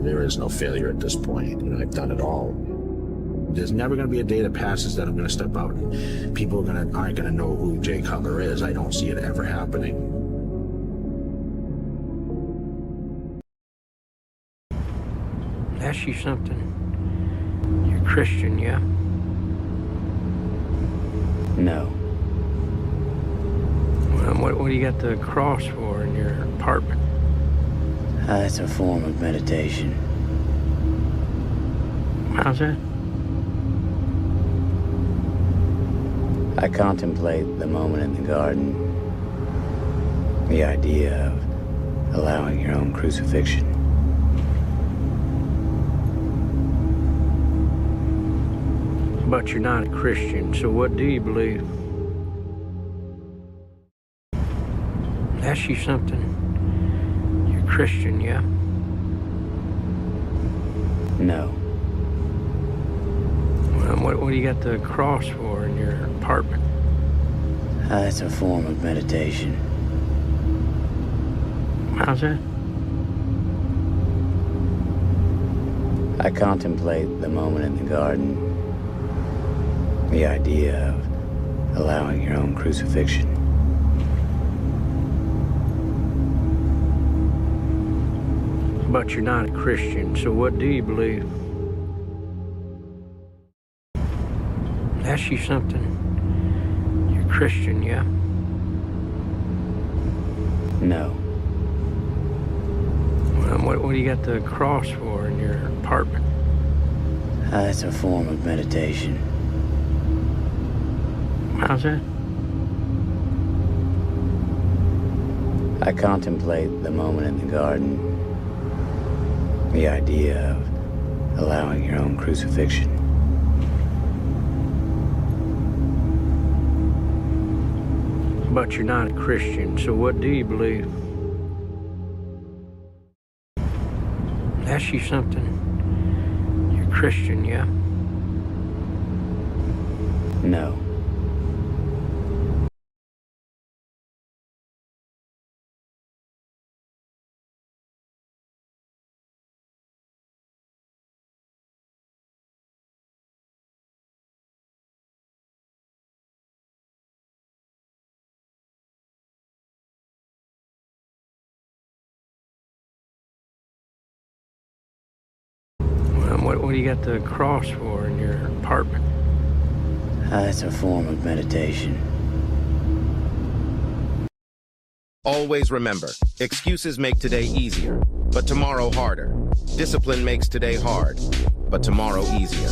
There is no failure at this point. You know, I've done it all. There's never going to be a day that passes that I'm going to step out and people aren't going to know who Jay Cutler is. I don't see it ever happening. Ask you something. You're Christian, yeah? No. Well, what do you got the cross for in your apartment? It's a form of meditation. How's that? I contemplate the moment in the garden. The idea of allowing your own crucifixion. But you're not a Christian, so what do you believe? Ask you something. You're Christian, yeah? No. Well, what do you got the cross for in your apartment? It's a form of meditation. How's that? I contemplate the moment in the garden. The idea of allowing your own crucifixion. But you're not a Christian, so what do you believe? Ask you something. You're Christian, yeah? No. Well, what do you got the cross for in your apartment? It's a form of meditation. How's that? I contemplate the moment in the garden. The idea of allowing your own crucifixion. But you're not a Christian, so what do you believe? Ask you something. You're Christian, yeah? No. What do you got the cross for in your apartment? It's a form of meditation. Always remember, excuses make today easier, but tomorrow harder. Discipline makes today hard, but tomorrow easier.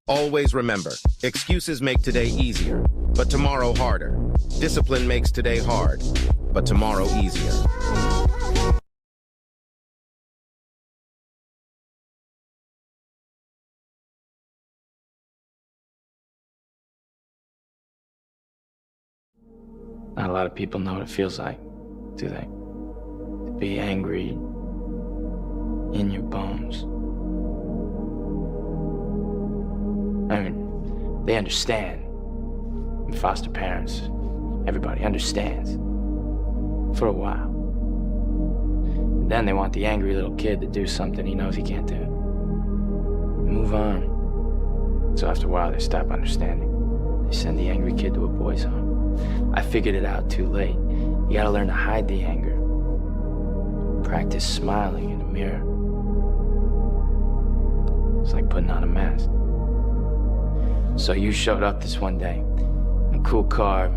Always remember, excuses make today easier, but tomorrow harder. Discipline makes today hard, but tomorrow easier. Not a lot of people know what it feels like, do they? To be angry in your bones. I mean, they understand. Foster parents, everybody understands. For a while. Then they want the angry little kid to do something he knows he can't do. Move on. So after a while, they stop understanding. They send the angry kid to a boys' home. I figured it out too late. You gotta learn to hide the anger. Practice smiling in the mirror. It's like putting on a mask. So you showed up this one day. A cool car,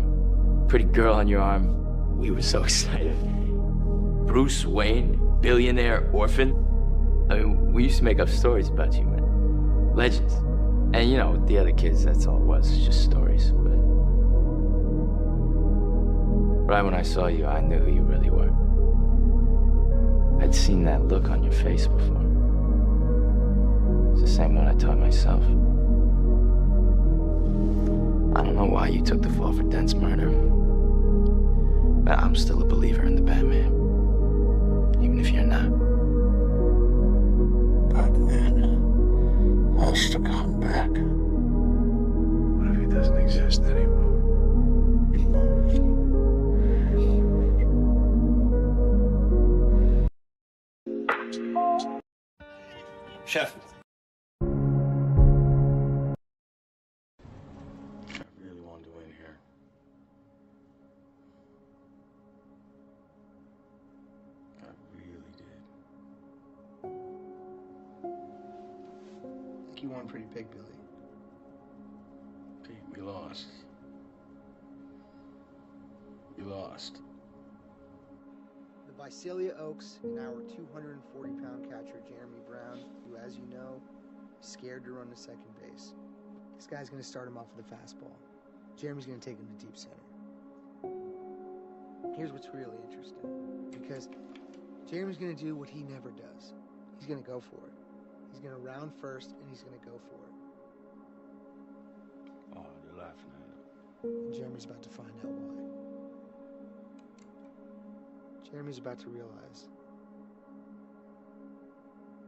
pretty girl on your arm. We were so excited. Bruce Wayne, billionaire orphan. I mean, we used to make up stories about you, man. Legends. And you know, with the other kids, that's all it was, just stories. But right when I saw you, I knew who you really were. I'd seen that look on your face before. It's the same one I taught myself. I don't know why you took the fall for Dent's murder, but I'm still a believer in the Batman, even if you're not. Batman has to come back. What if he doesn't exist anymore? Chef. I really wanted to win here. I really did. I think you won pretty big, Billy. Pete, we lost. We lost. The Visalia Oaks and our 240-pound catcher, Jeremy Brown, who, as you know, is scared to run to second base. This guy's going to start him off with a fastball. Jeremy's going to take him to deep center. Here's what's really interesting, because Jeremy's going to do what he never does. He's going to go for it. He's going to round first, and he's going to go for it. Oh, they're laughing at him. And Jeremy's about to find out why. Jeremy's about to realize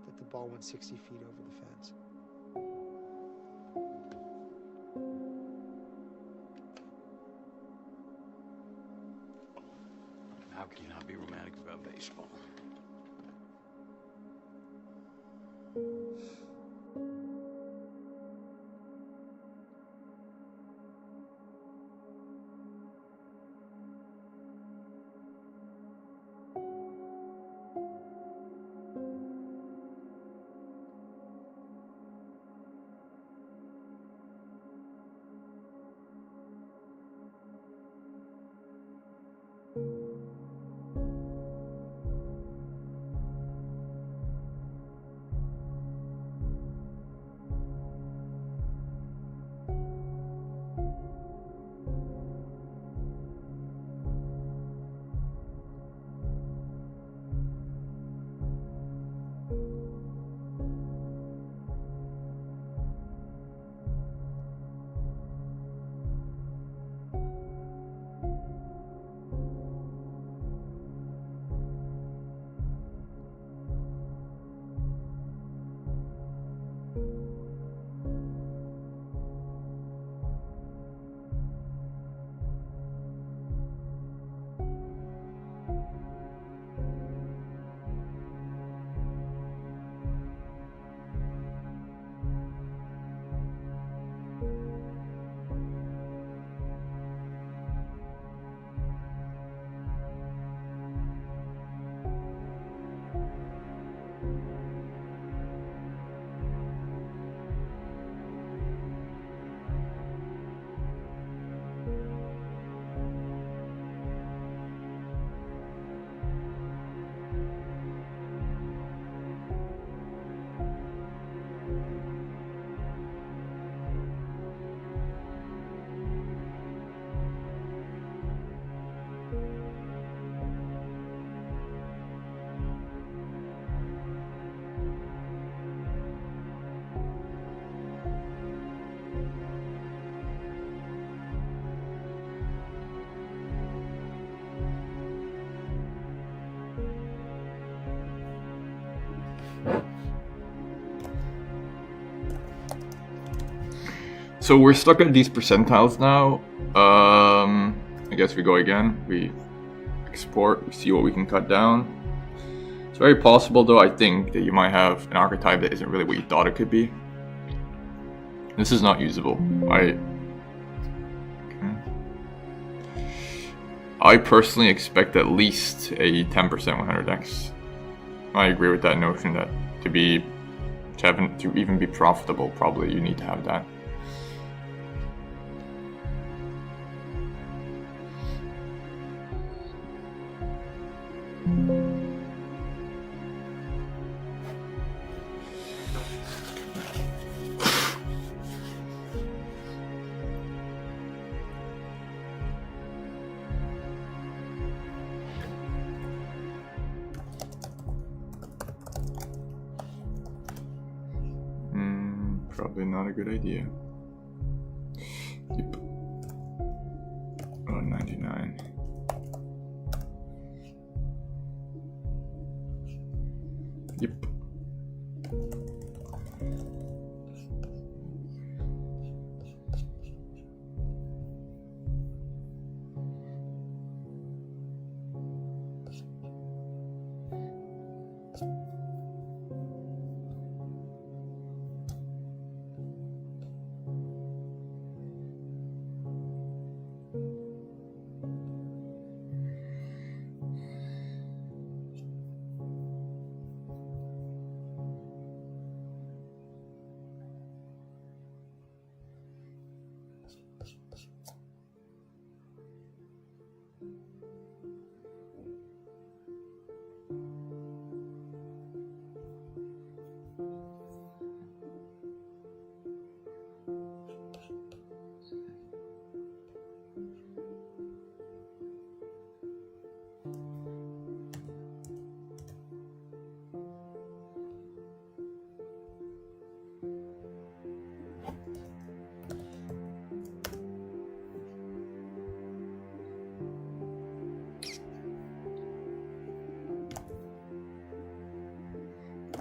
that the ball went 60 feet over the fence. How can you not be romantic about baseball? So we're stuck at these percentiles now. I guess we go again. We export, we see what we can cut down. It's very possible though, I think, that you might have an archetype that isn't really what you thought it could be. This is not usable. I personally expect at least a 10% 100x. I agree with that notion that to even be profitable, probably you need to have that. Probably not a good idea. Yep. Oh, 99. Yep.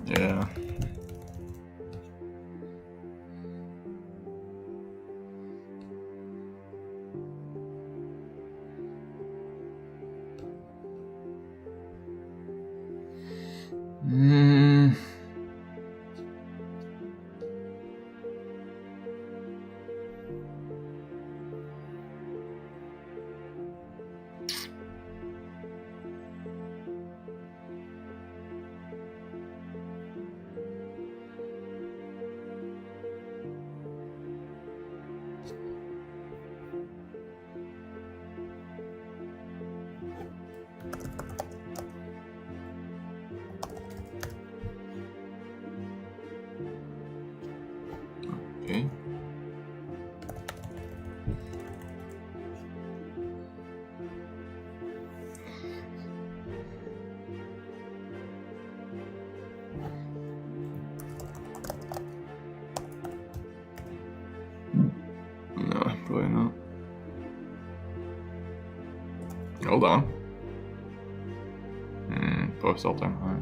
Yeah. Okay. No, probably not. Hold on. Post all-time high.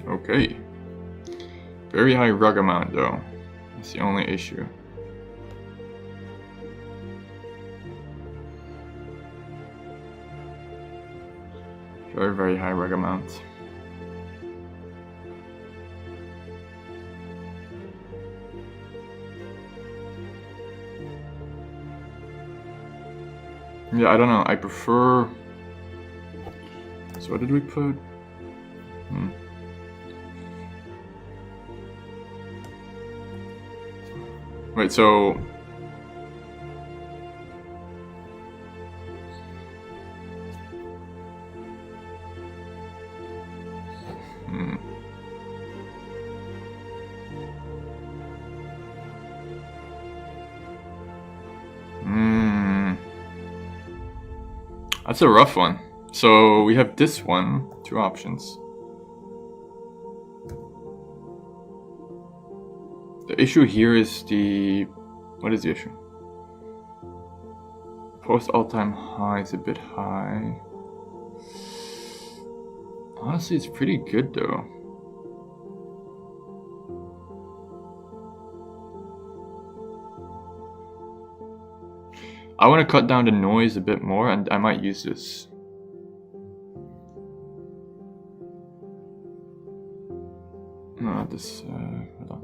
Okay. Very high rug amount though. That's the only issue. Very, very high rug amount. Yeah, I don't know. I prefer... So what did we put? Wait, so... That's a rough one. So we have this one, two options. The issue here is the... What is the issue? Post all-time high is a bit high. Honestly, it's pretty good though. I want to cut down the noise a bit more, and I might use this. No, not this. Hold on.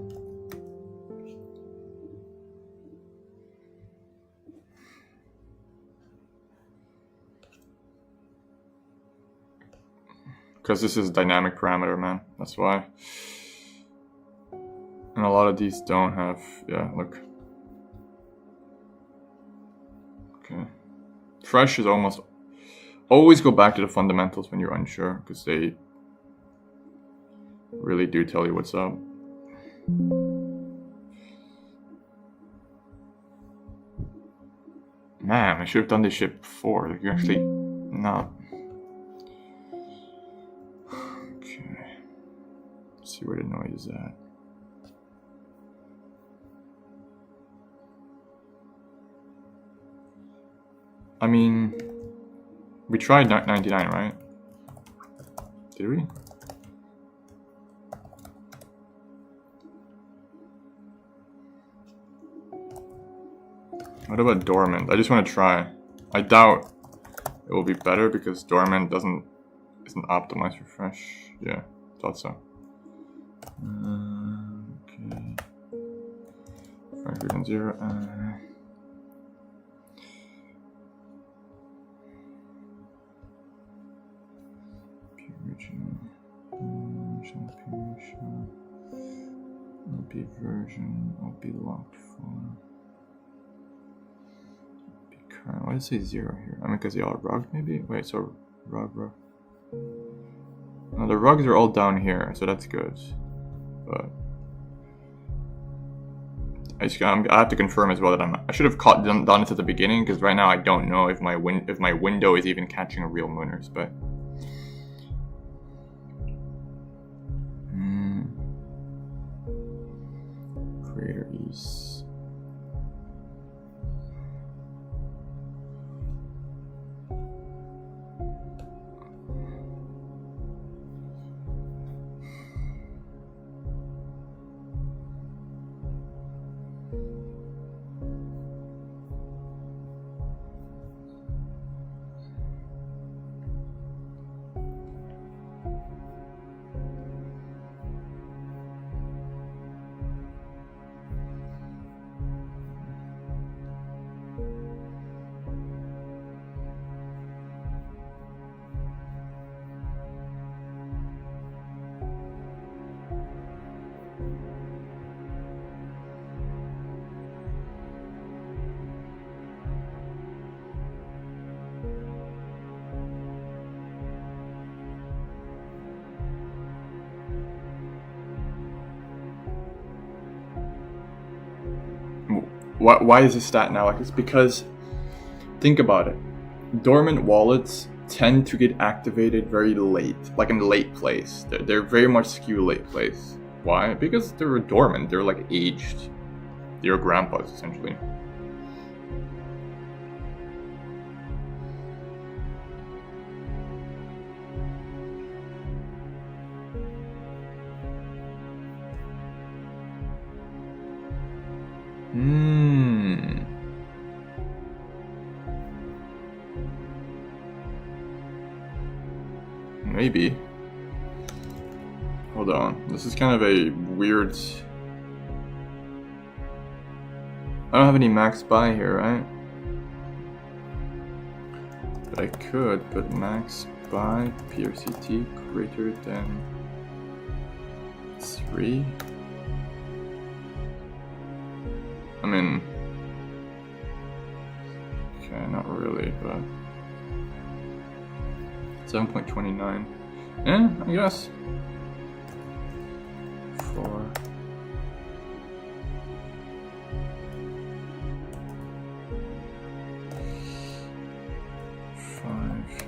Because this is dynamic parameter, man. That's why. And a lot of these don't have. Yeah, look. Okay. Fresh is almost... Always go back to the fundamentals when you're unsure, because they really do tell you what's up. Man, I should have done this shit before. Like, you're actually not... Okay. Let's see where the noise is at. I mean, we tried 99, right? Did we? What about dormant? I just want to try. I doubt it will be better because dormant isn't optimized for fresh. Yeah, thought so. Okay. 5.0. OP version, OP locked for. OP current. Why does it say 0 here? I mean, because they all rug maybe? Wait, so rug. No, the rugs are all down here, so that's good. But I have to confirm as well that I should have done this at the beginning, because right now I don't know if my window is even catching real mooners, but why is this stat now like this? Because think about it. Dormant wallets tend to get activated very late, like in late plays. They're very much skew late plays. Why? Because they're dormant. They're like aged. They're grandpas essentially. Maybe. Hold on. This is kind of a weird... I don't have any max buy here, right? But I could put max buy PRCT greater than 3. I mean... Okay, not really, but... 7.29. I guess. 4. 5.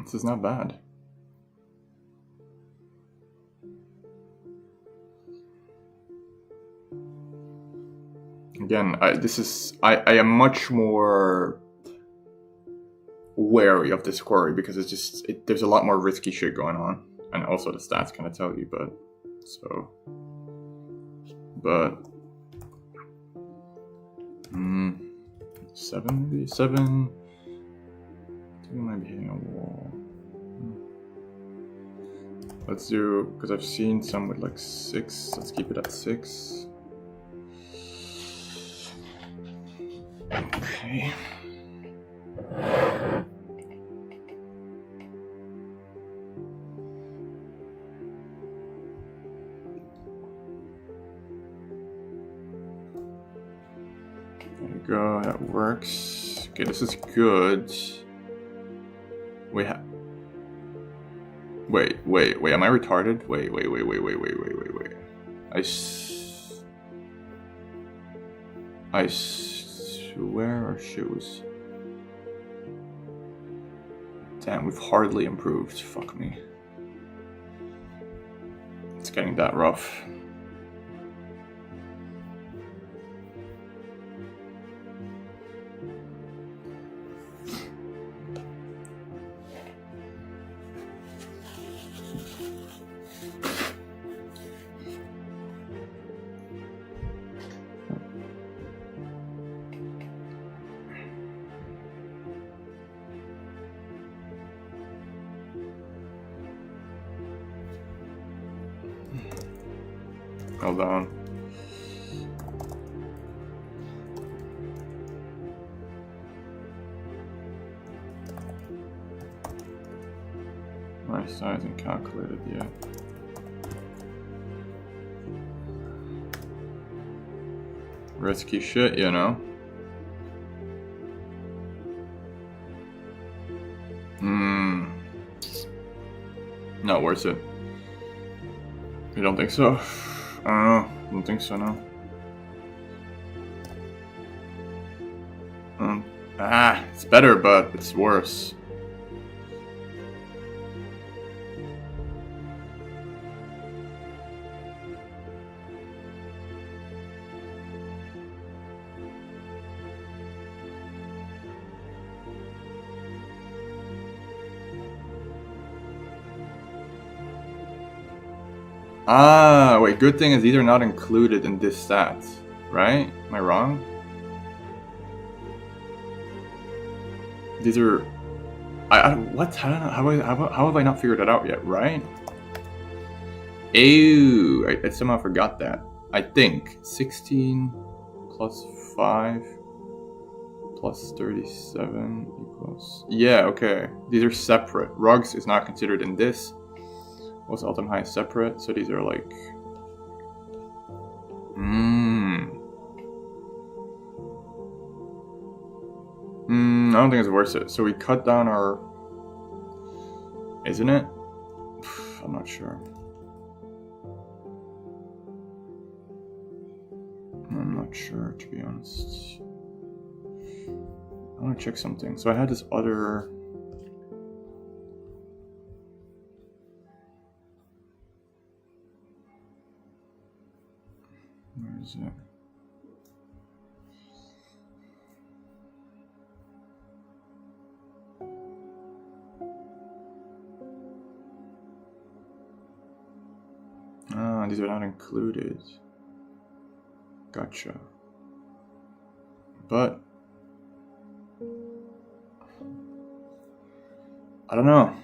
This is not bad. Again, I am much more wary of this query because it's just there's a lot more risky shit going on, and also the stats kind of tell you. But 7 maybe 7. We might be hitting a wall. Let's do, because I've seen some with like 6. Let's keep it at 6. Okay. There we go, that works. Okay, this is good. Wait, am I retarded? Wait. I swear our shoes. Damn, we've hardly improved. Fuck me. It's getting that rough. Hold on. My size isn't calculated yet. Risky shit, you know? Not worth it. You don't think so? I don't know. I don't think so, no. It's better, but it's worse. Ah, wait, good thing is these are not included in this stat, right? Am I wrong? These are... what? I don't know. How have I not figured it out yet, right? Ew, I somehow forgot that. I think 16 plus 5 plus 37 equals... Yeah, okay. These are separate. Rugs is not considered in this. What's all-time high is separate, so these are like... I don't think it's worth it. So we cut down our... Isn't it? I'm not sure. I'm not sure, to be honest. I want to check something. So I had this other... Where is it? Ah, these are not included. Gotcha. But I don't know.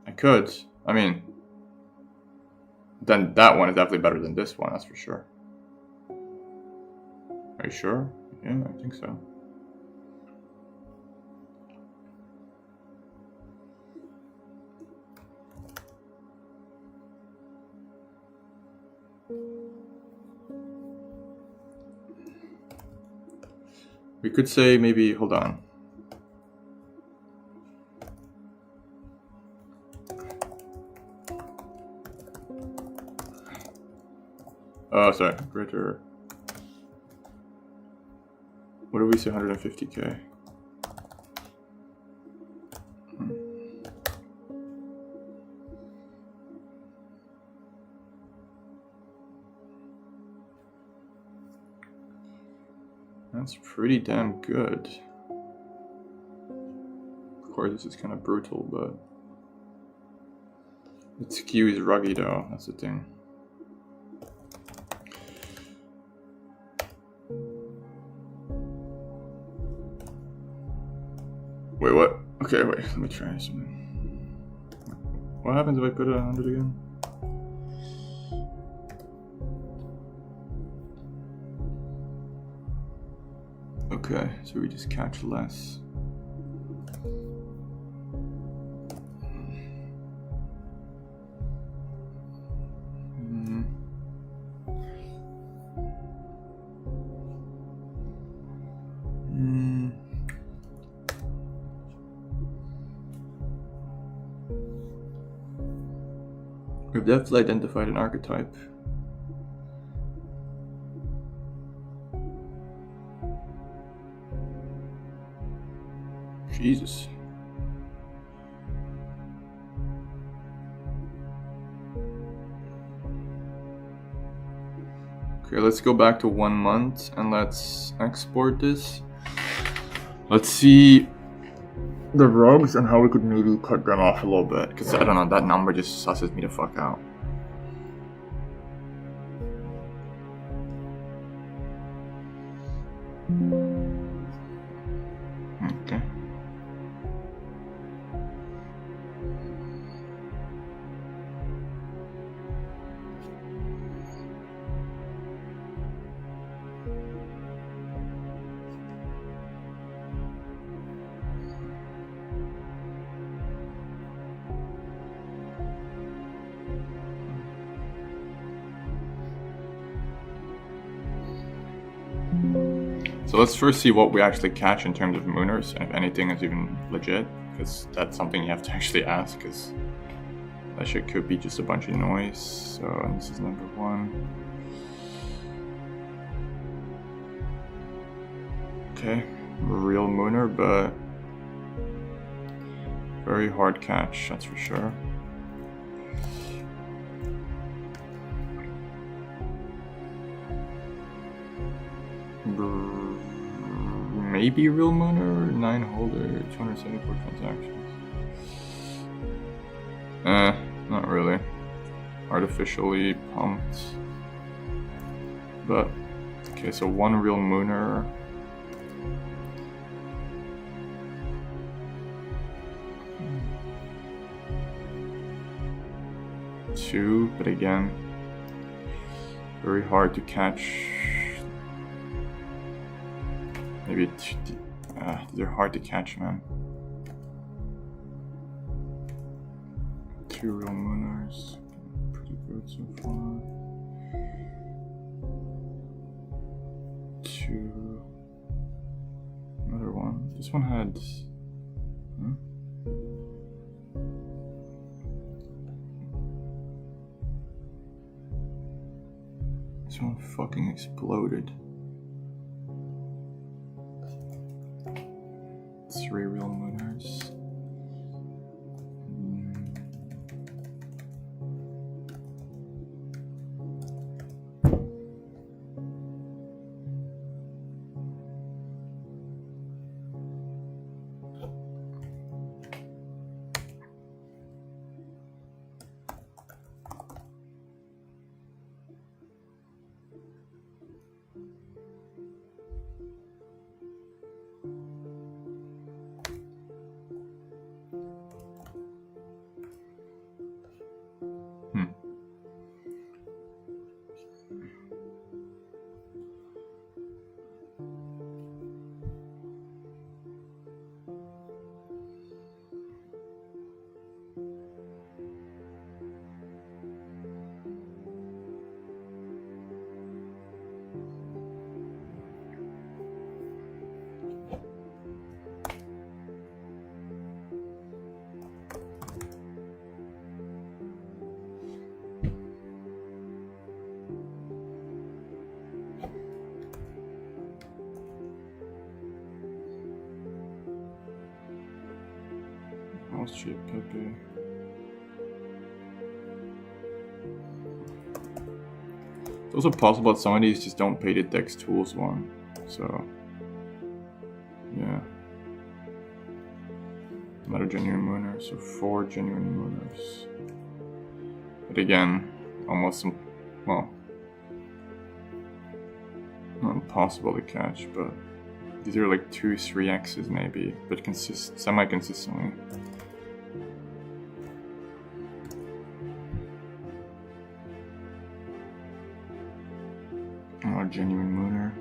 I could. I mean, then that one is definitely better than this one, that's for sure. Are you sure? Yeah, I think so. We could say maybe, hold on. Oh, sorry, greater. What do we say, 150K? That's pretty damn good. Of course, this is kind of brutal, but it skews ruggy though, that's the thing. Wait, what? Okay, wait, let me try something. What happens if I put it at 100 again? Okay, so we just catch less. We've definitely identified an archetype. Jesus. Okay, let's go back to 1 month and let's export this. Let's see the rugs and how we could maybe cut them off a little bit, because I don't know, that number just susses me the fuck out. Okay. So let's first see what we actually catch in terms of mooners, and if anything is even legit, because that's something you have to actually ask, because that shit could be just a bunch of noise. So this is number 1. Okay, real mooner, but very hard catch, that's for sure. Maybe real mooner, 9 holder, 274 transactions. Not really. artificially pumped. But okay, so one real mooner. Two, but again, very hard to catch. Maybe they're hard to catch, man. Two real mooners, pretty good so far. Two, another one. This one had. This one fucking exploded. Three real mooners. Street Pepe. It's also possible that some of these just don't pay the Dex Tools one. So, yeah. Another genuine mooner, so 4 genuine mooners. But again, almost, well, not impossible to catch, but these are like 2, 3x's maybe, but semi-consistently. Genuine mooner.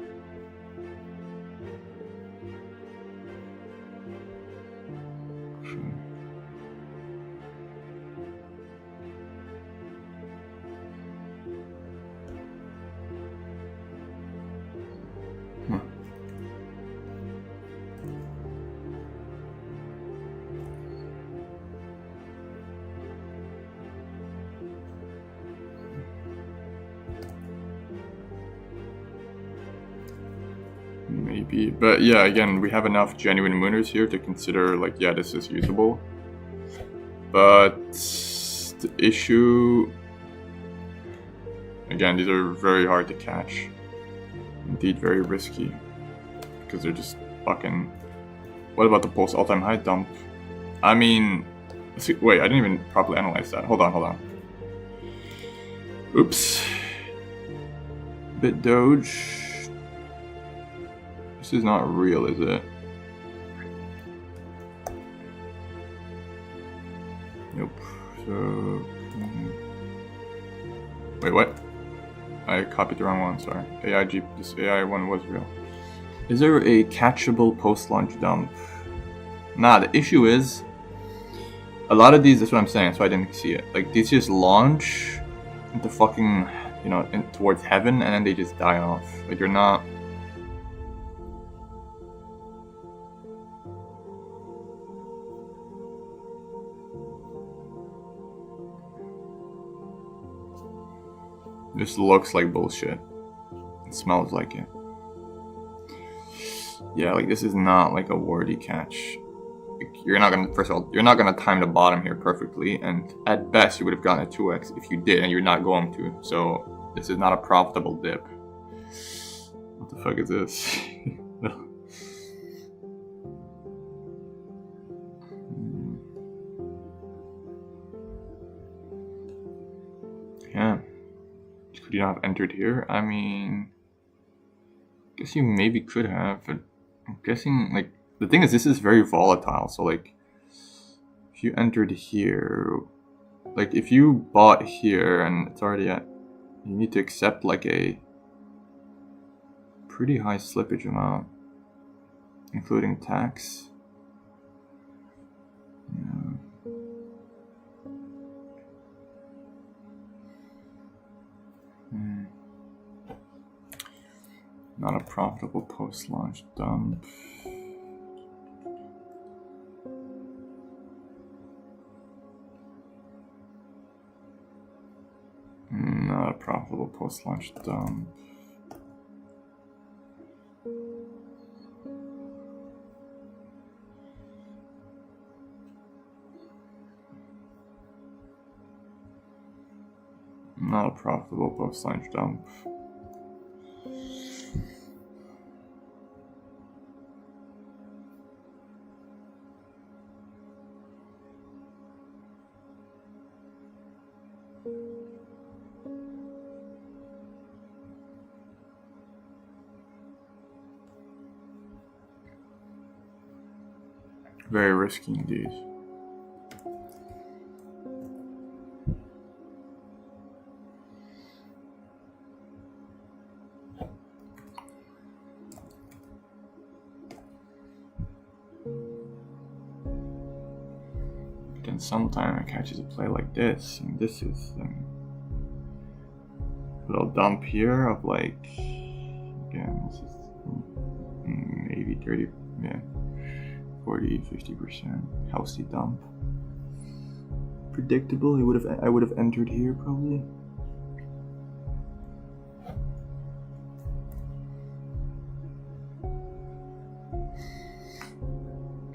Maybe, but yeah, again, we have enough genuine mooners here to consider, like, yeah, this is usable. But the issue, again, these are very hard to catch. Indeed, very risky, because they're just fucking. What about the post all-time high dump? I mean, wait, I didn't even properly analyze that. Hold on. Oops. Bit Doge. This is not real, is it? Nope. So... Wait, what? I copied the wrong one, sorry. This AI one was real. Is there a catchable post-launch dump? Nah, the issue is... A lot of these, that's what I'm saying, so I didn't see it. Like, these just launch into fucking, you know, towards heaven, and then they just die off. Like, you're not... This looks like bullshit. It smells like it. Yeah, like this is not like a worthy catch. You're not gonna, first of all, you're not gonna time the bottom here perfectly, and at best you would have gotten a 2x if you did, and you're not going to. So this is not a profitable dip. What the fuck is this? Could you not have entered here? I mean, I guess you maybe could have, but I'm guessing, like, the thing is, this is very volatile. So, like, if you entered here, like, if you bought here and it's already at, you need to accept, like, a pretty high slippage amount, including tax. Yeah. Not a profitable post-launch dump. Not a profitable post-launch dump. Not a profitable post-launch dump. Very risky indeed. Then sometime it catches a play like this, and this is a little dump here of like, again, this is maybe 30, yeah, 40, 50% healthy dump. Predictable. I would have entered here probably.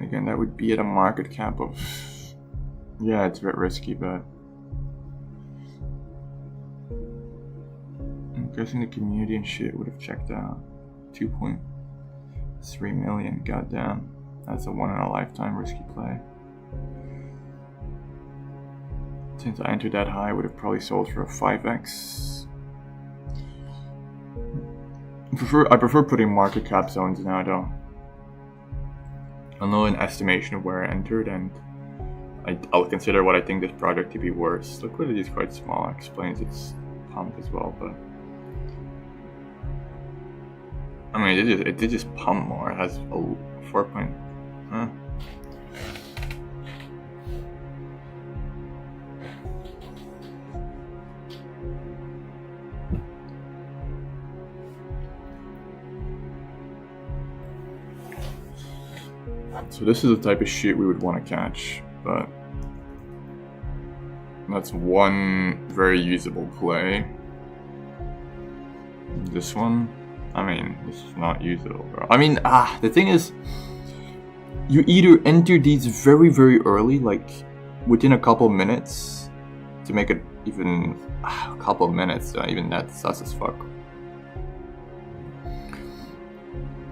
Again, that would be at a market cap of, yeah, it's a bit risky, but I'm guessing the community and shit would have checked out. 2.3 million, goddamn. That's a one in a lifetime risky play. Since I entered that high, I would have probably sold for a 5x. I prefer putting market cap zones now though. I'll know an estimation of where I entered, and I'll consider what I think this project to be worth. Liquidity is quite small, it explains its pump as well, but I mean, it did just pump more. It has a 4 point. Huh? So this is the type of shit we would want to catch, but that's one very usable play. This one, I mean, this is not usable, bro. I mean, the thing is, you either enter these very, very early, like within a couple minutes, to make it even a couple minutes, even that's sus as fuck.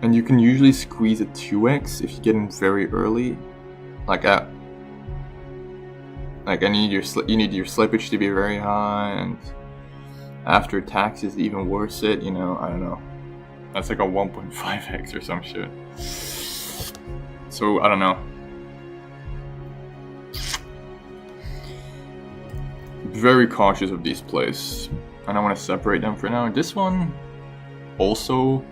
And you can usually squeeze a 2x if you get in very early, like at, like you need your slippage to be very high, and after taxes even worse it, you know, I don't know. That's like a 1.5x or some shit. So I don't know. Very cautious of these plays, and I want to separate them for now. This one also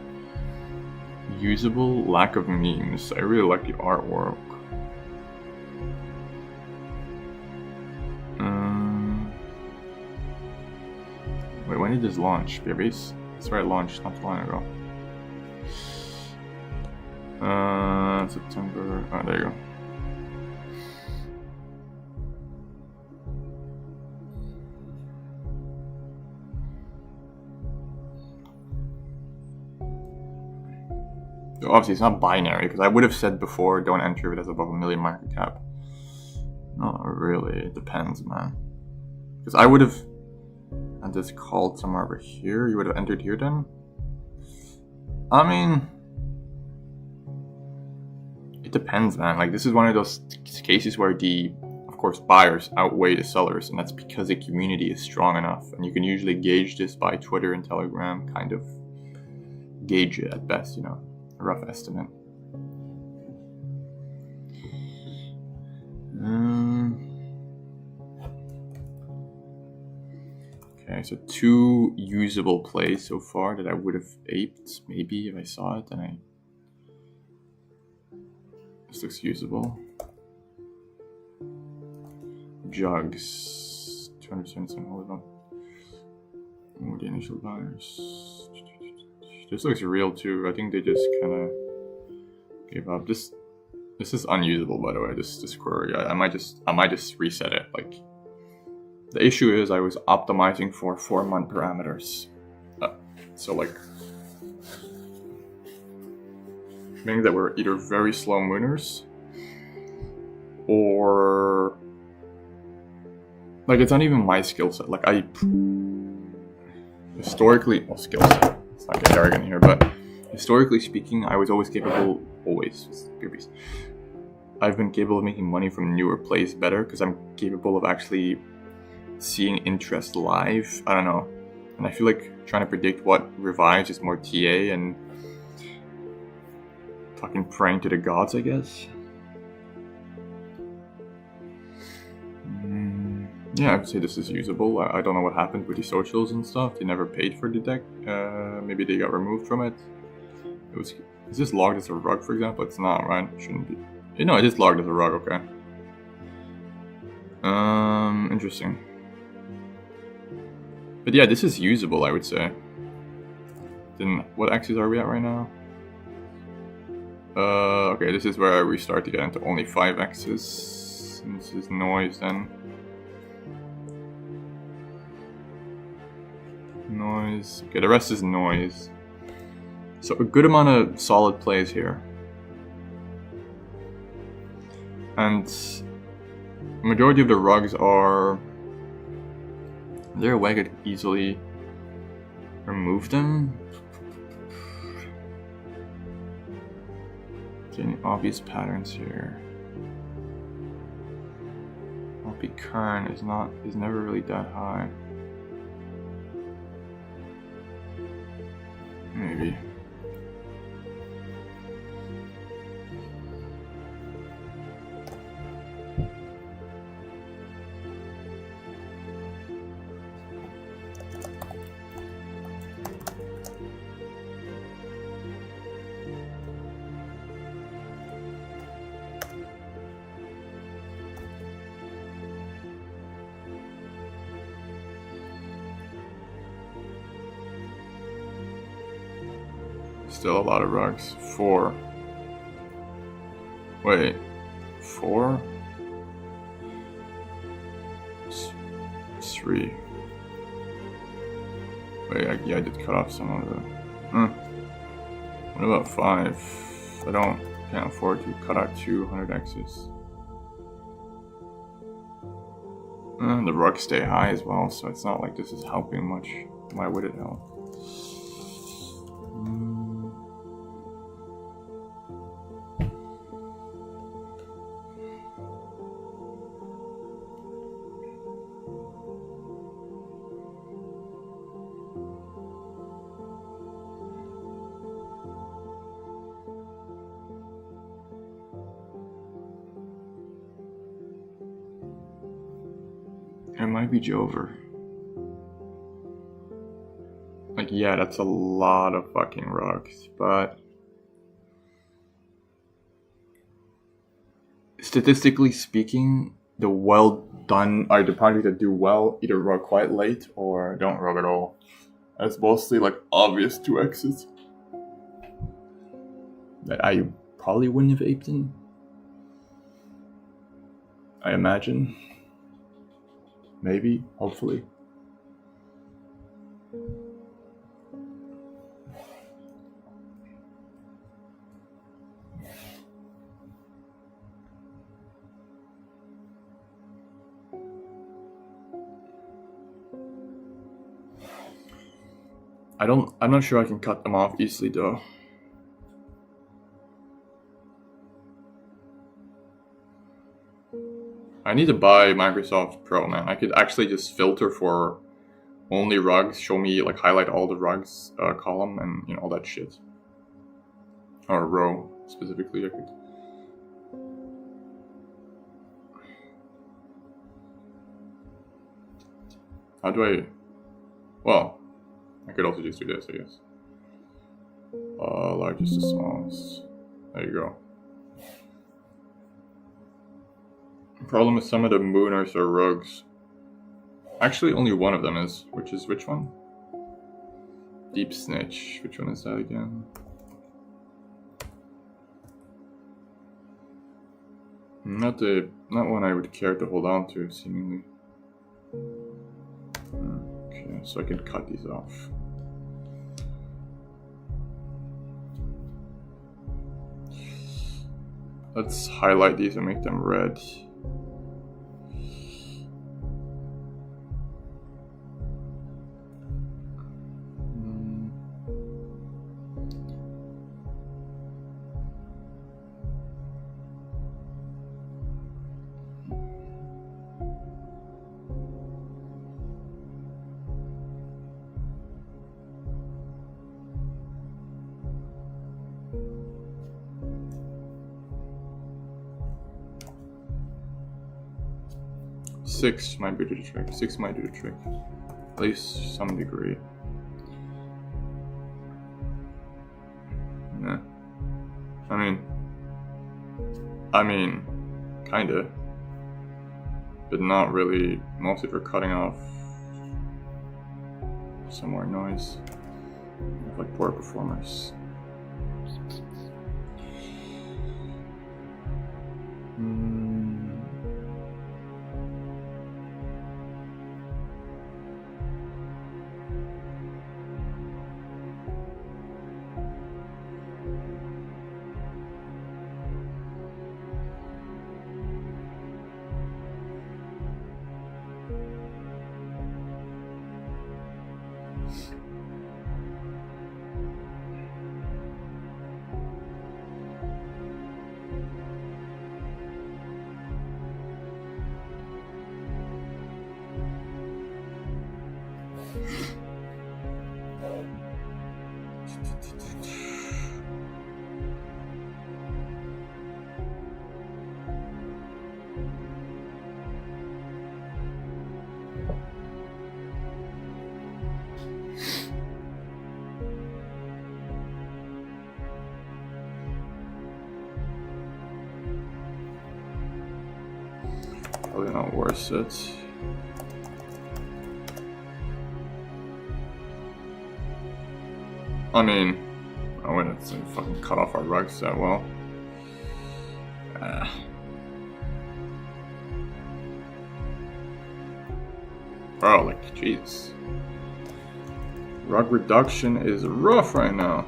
usable, lack of memes. I really like the artwork. Wait, when did this launch, babies? That's where it launched not too long ago. September. Oh, there you go. Obviously, it's not binary, because I would have said before, don't enter if it has above 1 million market cap. Not really. It depends, man. Because I would have had this called somewhere over here. You would have entered here then? I mean, it depends, man. Like, this is one of those cases where the of course, buyers outweigh the sellers, and that's because the community is strong enough. And you can usually gauge this by Twitter and Telegram, kind of gauge it at best, a rough estimate. Okay, so 2 usable plays so far that I would have aped, maybe, if I saw it, and this looks usable. Jugs, 277, hold on. Oh, the initial buyers. This looks real too. I think they just kind of gave up. This is unusable, by the way. This query. I might just reset it. Like, the issue is I was optimizing for 4-month parameters. So like things that were either very slow mooners or like it's not even my skill set. Like I historically, well, skill set. Let's not get arrogant here, but historically speaking, I was always capable. I've been capable of making money from newer plays better because I'm capable of actually seeing interest live. I don't know, and I feel like trying to predict what revives is more TA and fucking praying to the gods, I guess. Yeah, I would say this is usable. I don't know what happened with the socials and stuff. They never paid for the deck. Maybe they got removed from it. Is this logged as a rug, for example? It's not, right? It shouldn't be. No, it is logged as a rug, okay. Interesting. But yeah, this is usable, I would say. Then what axis are we at right now? Okay, this is where we start to get into only 5 axes. And this is noise then. Noise. Okay, the rest is noise. So a good amount of solid plays here. And the majority of the rugs are... Is there a way I could easily remove them? Any obvious patterns here? LP Kern is never really that high. Maybe. Still a lot of rugs. 4. Wait. 4? 3. Wait, I did cut off some of them. What about 5? Can't afford to cut out 200 X's. The rugs stay high as well, so it's not like this is helping much. Why would it help? It might be Jover. Like, yeah, that's a lot of fucking rugs, but statistically speaking, the well done are the parties that do well either rug quite late or don't rug at all. That's mostly like obvious 2X's that I probably wouldn't have aped in, I imagine. Maybe, hopefully. I'm not sure I can cut them off easily though. I need to buy Microsoft Pro, man. I could actually just filter for only rugs, show me, like, highlight all the rugs column and, you know, all that shit. Or row, specifically, I could. How do I... Well, I could also just do this, I guess. Largest to smallest. There you go. The problem with some of the Mooners or rugs. Actually, only one of them is. Which is which one? Deep Snitch. Which one is that again? Not one I would care to hold on to, seemingly. Okay, so I can cut these off. Let's highlight these and make them red. Six might do the trick. 6 might do the trick. At least some degree. Nah. I mean, kinda. But not really. Mostly for cutting off some more noise. Like poor performers. Probably not worth it. I mean, I wouldn't fucking cut off our rugs that well. Bro, like, jeez. Rug reduction is rough right now.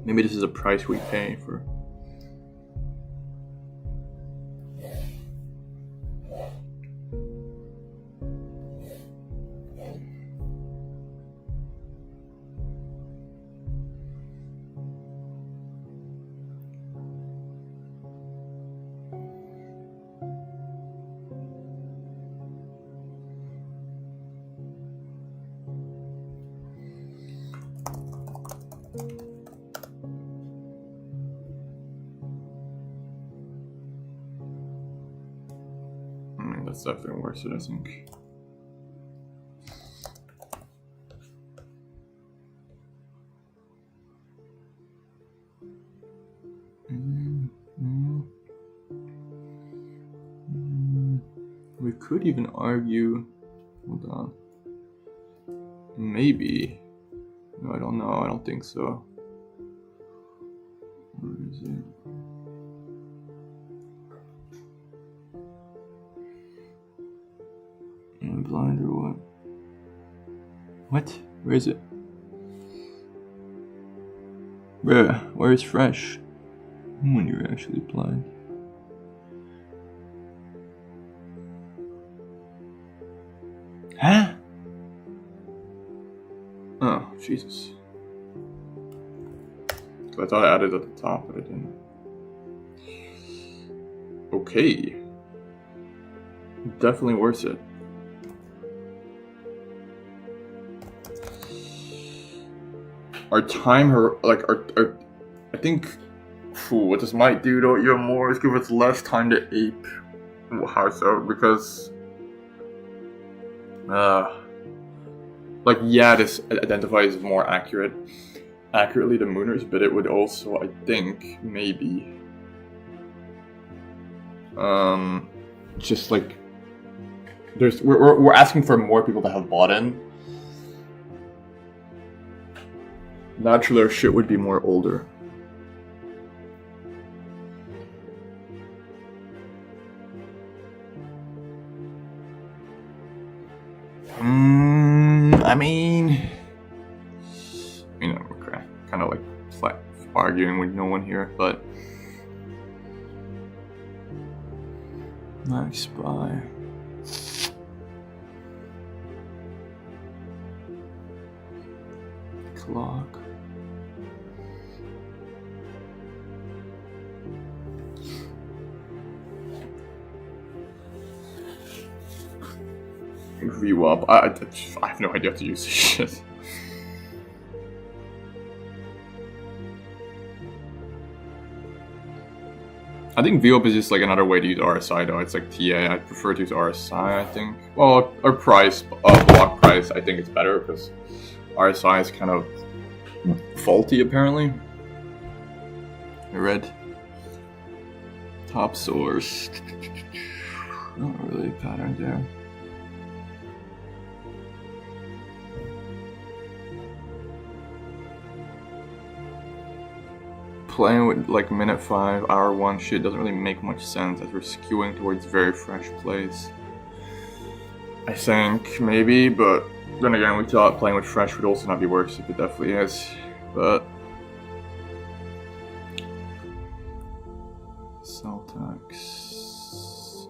Maybe this is a price we pay for. That's definitely worth it, I think. We could even argue. Hold on. Maybe. No, I don't know. I don't think so. Where is it? I'm blind or what? What? Where is it? Where's Fresh? When you're actually playing. Huh? Oh, Jesus. I thought I added it at the top, but I didn't. Okay. Definitely worth it. Our timer, like, our I think, what this might do though even more is give us less time to ape House out, because like, yeah, this identifies more accurately the Mooners, but it would also, I think, maybe just like we're asking for more people to have bought in. Naturally, our shit would be more older. I mean, we're kind of like flat arguing with no one here, but Max Spy. Clock. View up. I have no idea how to use this shit. I think view up is just like another way to use RSI though. It's like TA. I prefer to use RSI, I think. Well, our price, block price, I think it's better because RSI is kind of faulty apparently. I read. Top source. Not really a pattern there. Playing with like minute 5, hour 1 shit doesn't really make much sense as we're skewing towards very fresh plays. I think maybe, but then again, we thought playing with fresh would also not be worse if it definitely is. But cell tax,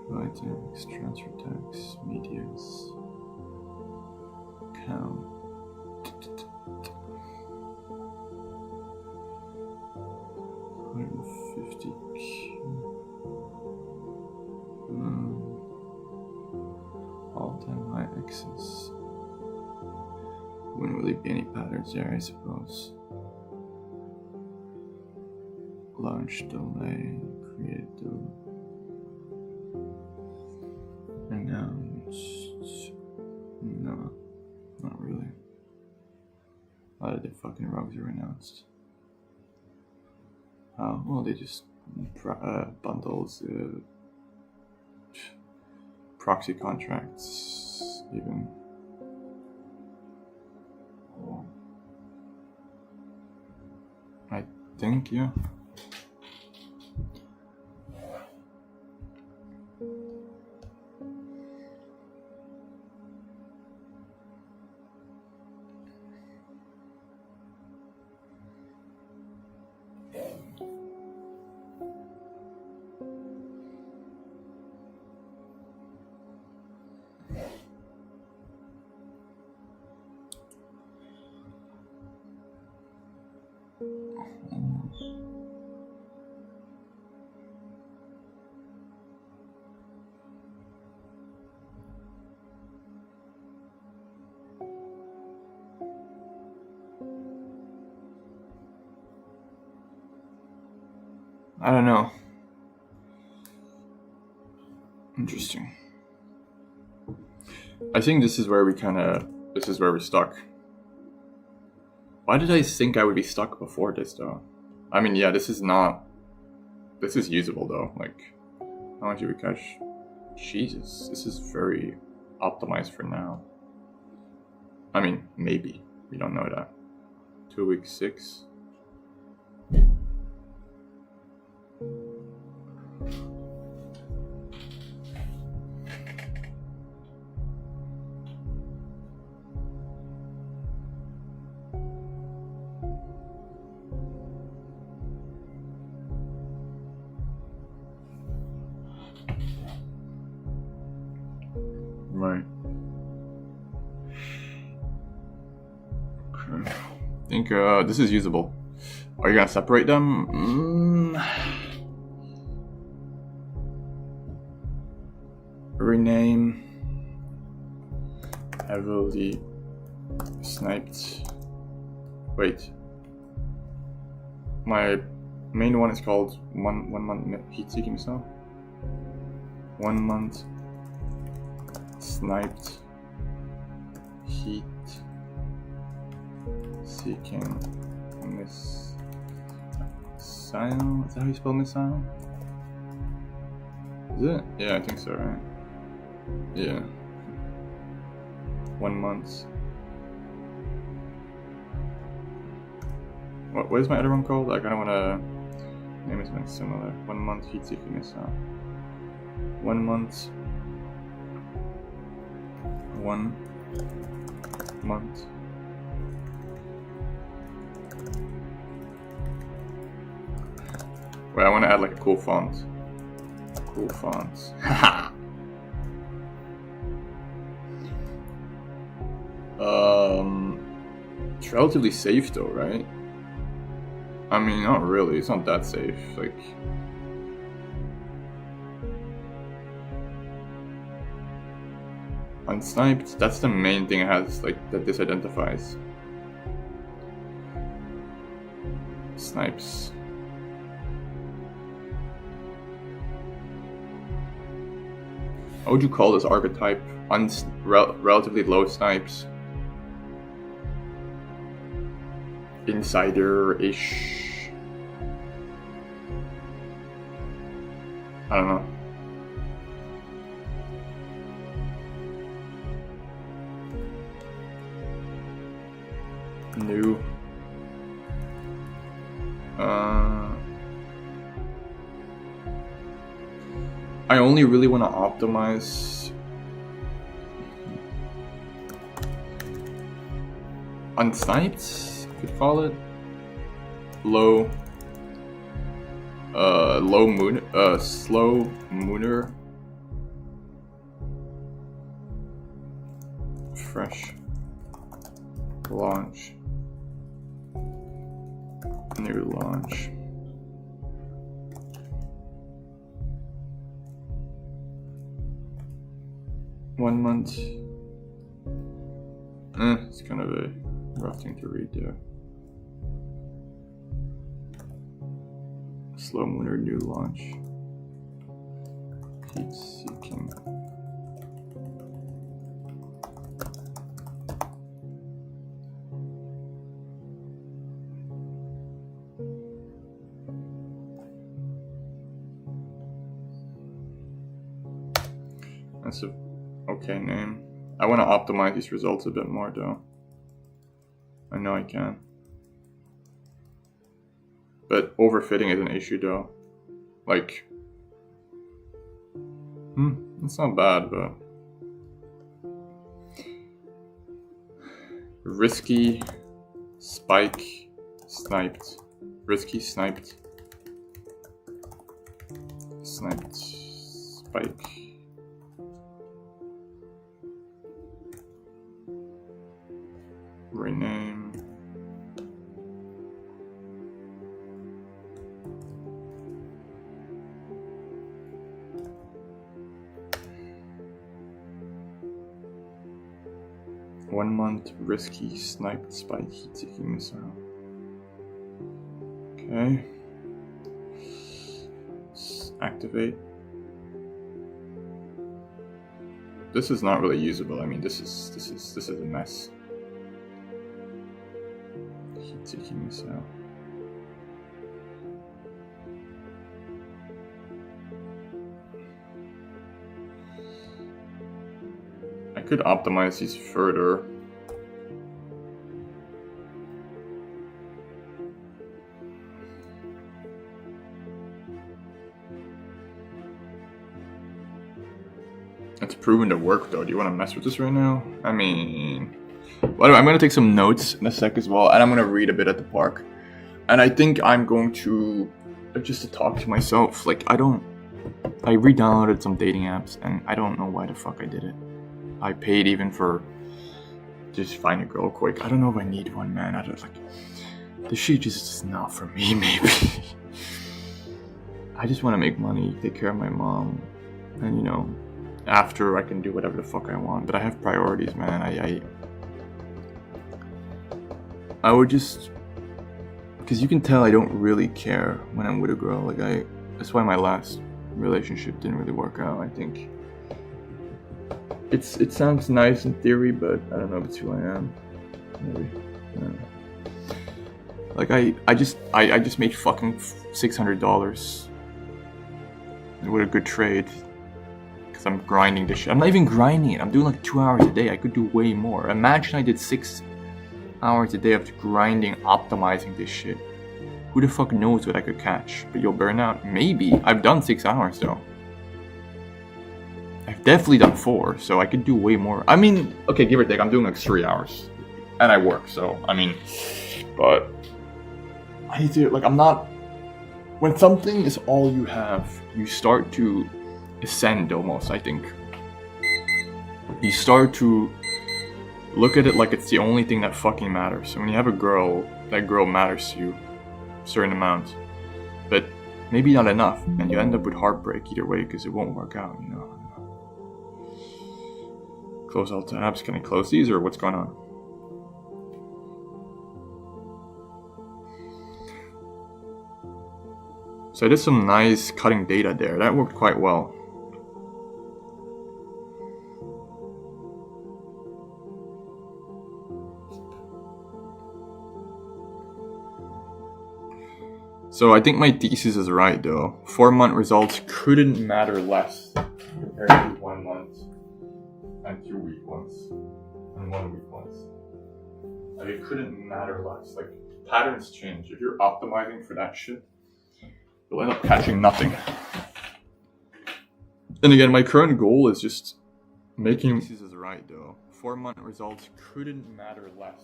buy tax, transfer tax, medias, count. 150Q. All-time high excess. Wouldn't really be any patterns there, I suppose. Launch delay, create delay. Announced. No, not really. A lot of the fucking rogues are announced. Oh, well, they just bundles proxy contracts, even. Oh. I think, yeah. I don't know. Interesting. I think this is where we're stuck. Why did I think I would be stuck before this though? I mean, yeah, this is usable though. Like, how much did we catch? Jesus, this is very optimized for now. I mean, maybe. We don't know that. 2 weeks 6. Right. Okay. I think this is usable. Are you gonna separate them? Rename. Heavily sniped. Wait. My main one is called one month heat-seeking missile. 1 month sniped heat-seeking missile. Is that how you spell missile? Is it? Yeah, I think so, right? Yeah. 1 month. What is my other one called? I kind of want to name it something similar. 1 month heat-seeking missile. 1 month. 1 month. Wait, I want to add like a cool font. Cool fonts. Haha. It's relatively safe though, right? I mean, not really. It's not that safe. Like, unsniped. That's the main thing it has, like, that this identifies. Snipes. How would you call this archetype? Relatively low snipes. Insider-ish. I don't know. New. I only really want to optimize unsniped, you could call it. Low moon, slow mooner. Fresh launch. New launch. One month. It's kind of a rough thing to read there. Slow mooner, new launch. Heat seeking. That's a okay name. I want to optimize these results a bit more though. I know I can. But overfitting is an issue though. Like, it's not bad, but risky spike sniped. Risky sniped. Sniped spike. Rename. One month risky sniped spike heat-seeking missile. Okay. Let's activate. This is not really usable. I mean, this is a mess. Heat-seeking missile. I could optimize these further. It's proven to work though. Do you want to mess with this right now? I mean, well, I'm going to take some notes in a sec as well, and I'm going to read a bit at the park. And I think I'm going to, just to talk to myself, like, I re-downloaded some dating apps, and I don't know why the fuck I did it. I paid even for just find a girl quick. I don't know if I need one, man. I don't like. The shit just is not for me, maybe. I just want to make money, take care of my mom, and you know, after I can do whatever the fuck I want. But I have priorities, man. I would just, because you can tell I don't really care when I'm with a girl. Like that's why my last relationship didn't really work out. I think it sounds nice in theory, but I don't know if it's who I am. Maybe. I don't know. Like I just made fucking $600 with a good trade because I'm grinding this shit. I'm not even grinding it. I'm doing like 2 hours a day. I could do way more. Imagine I did 6 hours a day of grinding, optimizing this shit. Who the fuck knows what I could catch? But you'll burn out. Maybe. I've done 6 hours though. I've definitely done 4, so I could do way more. I mean, okay, give or take, I'm doing like 3 hours. And I work, so, I mean, but I need to, like, I'm not, when something is all you have, you start to ascend almost, I think. You start to look at it like it's the only thing that fucking matters. So when you have a girl, that girl matters to you, a certain amount. But maybe not enough, and you end up with heartbreak either way because it won't work out, you know. Close all tabs. Can I close these or what's going on? So I did some nice cutting data there. That worked quite well. So I think my thesis is right though. 4-month results couldn't matter less compared to 1 month and 2 week ones and 1 week ones. Like it couldn't matter less. Like patterns change. If you're optimizing for that shit, you'll end up catching nothing. And again, my current goal is just making. This is right though. 4-month results couldn't matter less.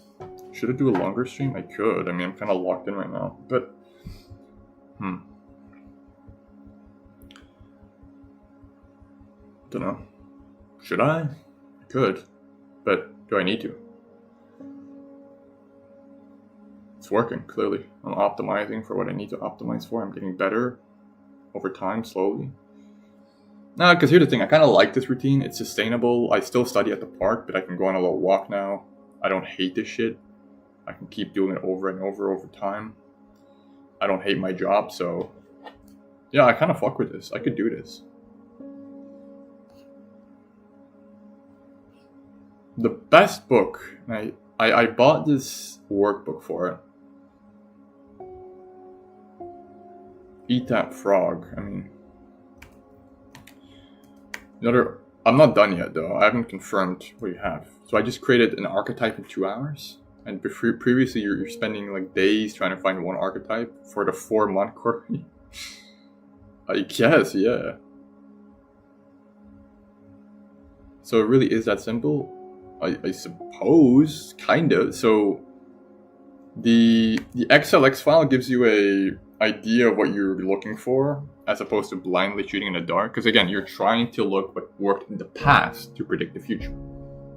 Should I do a longer stream? I could. I mean, I'm kind of locked in right now, but don't know. Should I? I could, but do I need to? It's working, clearly. I'm optimizing for what I need to optimize for. I'm getting better over time, slowly. Nah, because here's the thing. I kind of like this routine. It's sustainable. I still study at the park, but I can go on a little walk now. I don't hate this shit. I can keep doing it over and over time. I don't hate my job, so... yeah, I kind of fuck with this. I could do this. The best book... I bought this workbook for it. Eat That Frog. I mean, I'm not done yet though. I haven't confirmed what you have. So I just created an archetype in 2 hours. And previously you're spending like days trying to find one archetype for the 4-month query. I guess, yeah. So it really is that simple? I suppose, kind of. So the XLX file gives you a idea of what you're looking for, as opposed to blindly shooting in the dark. Because again, you're trying to look what worked in the past to predict the future.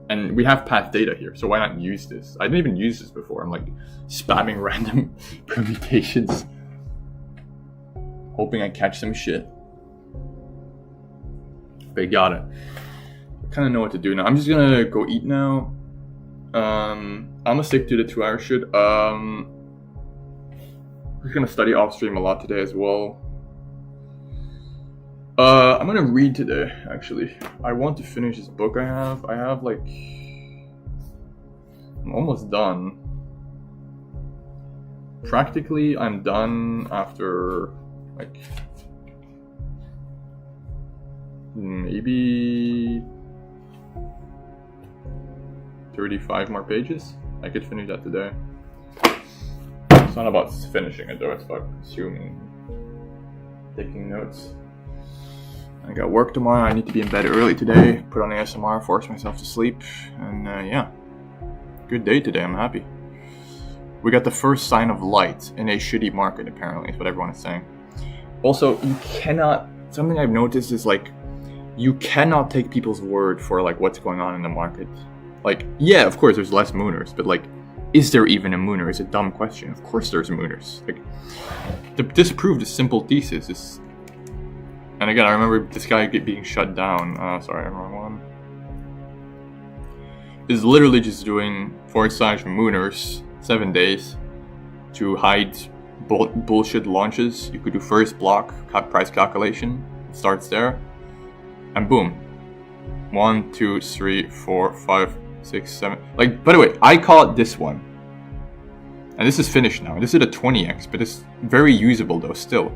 And we have past data here, so why not use this? I didn't even use this before. I'm like spamming random permutations, hoping I catch some shit. But got it. I kind of know what to do now. I'm just gonna go eat now. I'm gonna stick to the 2-hour shit. We're gonna study off stream a lot today as well. I'm gonna read today, actually. I want to finish this book I have. I'm almost done. Practically, I'm done after, like, maybe 35 more pages. I could finish that today. It's not about finishing it though, it's about consuming, taking notes. I got work tomorrow. I need to be in bed early today, put on ASMR, force myself to sleep, and yeah, good day today. I'm happy. We got the first sign of light in a shitty market, apparently, is what everyone is saying. Also, you cannot, something I've noticed is like, you cannot take people's word for like what's going on in the market. Like, yeah, of course there's less mooners, but like, is there even a mooner? Is a dumb question. Of course there's mooners. Like, to disprove the simple thesis is. And again, I remember this guy being shut down. Sorry, wrong one. Is literally just doing /mooners 7 days to hide bullshit launches. You could do first block price calculation. It starts there, and boom, 1, 2, 3, 4, 5, 6, 7. Like, by the way, I caught this one, and this is finished now. This is a 20x, but it's very usable though. Still,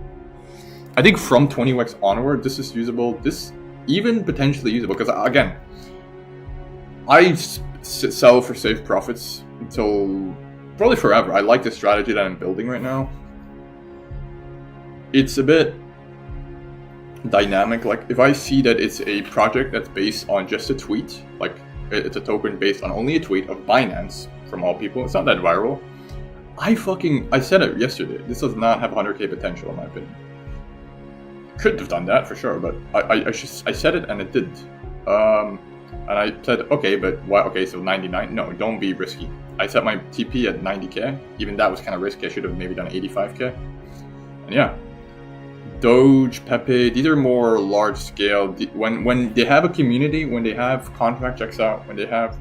I think from 20x onward, this is usable. This even potentially usable because again, I sell for safe profits until probably forever. I like the strategy that I'm building right now. It's a bit dynamic. Like, if I see that it's a project that's based on just a tweet, like it's a token based on only a tweet of Binance, from all people, it's not that viral. I said it yesterday, this does not have 100k potential in my opinion. Could have done that for sure, but I said it and it didn't. And I said, okay, but why? Okay, so 99. No, don't be risky. I set my TP at 90k. Even that was kind of risky. I should have maybe done 85k. And yeah, Doge, Pepe, these are more large scale. When they have a community, when they have contract checks out, when they have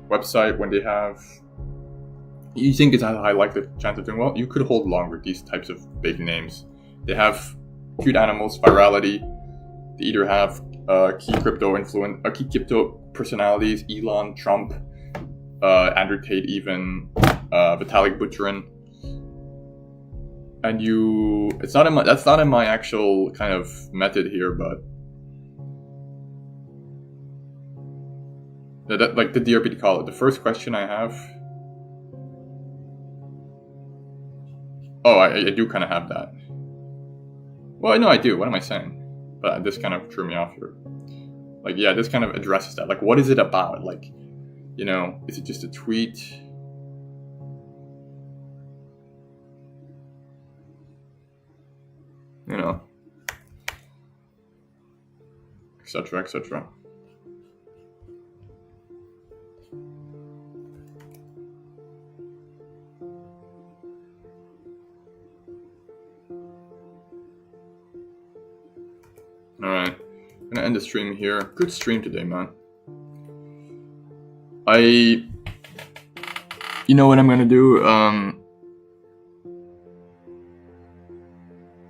website, when they have, you think it's a high likely chance of doing well, you could hold longer these types of big names. They have cute animals, virality. They either have key crypto personalities, Elon, Trump, Andrew Tate, even Vitalik Buterin. And that's not in my actual kind of method here, but that like the DRPT call it. The first question I have. Oh, I do kind of have that. Well, no, I do. What am I saying? But this kind of threw me off here. Like, yeah, this kind of addresses that. Like, what is it about? Like, you know, is it just a tweet? You know, etc., etc. Alright, I'm gonna end the stream here. Good stream today, man. You know what I'm gonna do?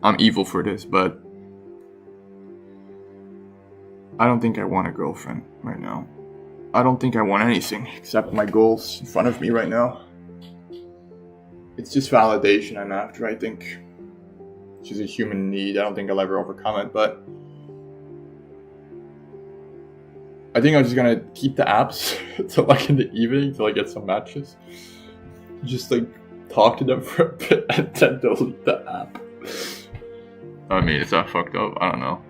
I'm evil for this, but I don't think I want a girlfriend right now. I don't think I want anything except my goals in front of me right now. It's just validation I'm after, I think. Which is a human need. I don't think I'll ever overcome it, but I think I'm just gonna keep the apps till like in the evening till I get some matches. Just like talk to them for a bit and then delete the app. I mean, is that fucked up? I don't know.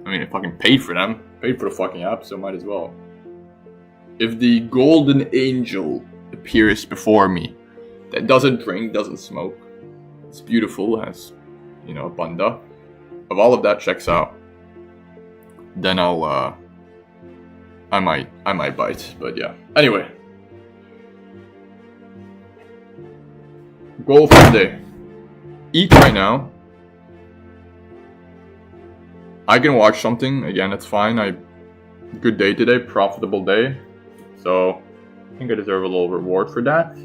I mean, I fucking paid for them. Paid for the fucking app, so might as well. If the golden angel appears before me, that doesn't drink, doesn't smoke, it's beautiful, has, you know, a bunda. If all of that checks out, then I'll, I might bite, but yeah. Anyway. Goal for the day. Eat right now. I can watch something, again, it's fine. Good day today, profitable day. So, I think I deserve a little reward for that.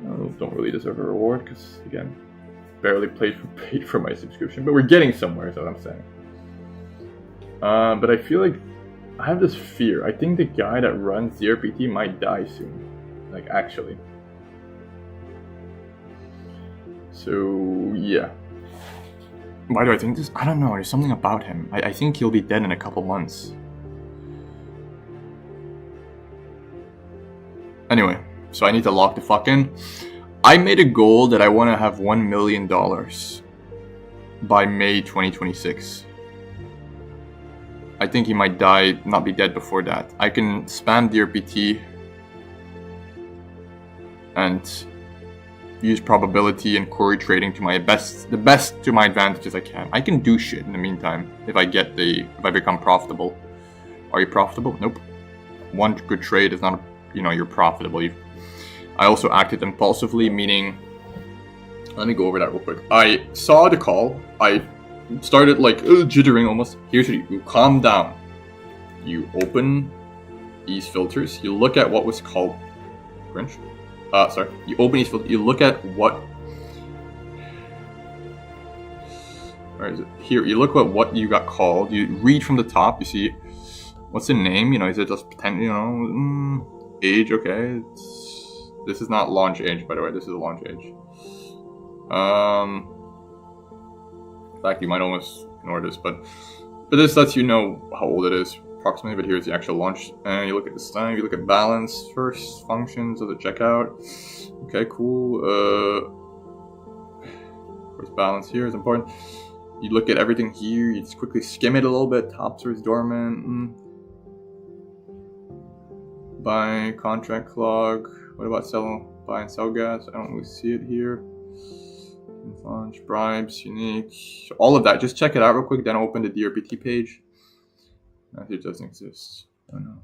I don't really deserve a reward, because, again, barely paid for my subscription. But we're getting somewhere, is what I'm saying. But I feel like, I have this fear. I think the guy that runs DRPT might die soon. Like, actually. So, yeah. Why do I think this? I don't know, there's something about him. I think he'll be dead in a couple months. Anyway, so I need to lock the fuck in. I made a goal that I want to have $1 million by May 2026. I think he might not be dead before that. I can spam DRPT and use probability and query trading to the best to my advantage as I can. I can do shit in the meantime if I become profitable. Are you profitable? Nope. One good trade is not, you're profitable. I also acted impulsively, meaning, let me go over that real quick. I saw the call. I started like jittering almost. Here's what you calm down. You open these filters. You look at what was called Grinch. You open these filters. You look at what. Where is it? Here. You look at what you got called. You read from the top. You see, what's the name? Is it just pretend? Age. Okay. This is not launch age, by the way. This is a launch age. In fact, you might almost ignore this, but this lets you know how old it is approximately. But here's the actual launch, and you look at this time. You look at balance first, functions of the checkout. Okay, cool. Where's balance here is important. You look at everything here. You just quickly skim it a little bit. Top source dormant. Buy contract log. What about buy and sell gas? I don't really see it here. Launch, bribes, unique, all of that. Just check it out real quick, then open the DRPT page. It doesn't exist. Oh no.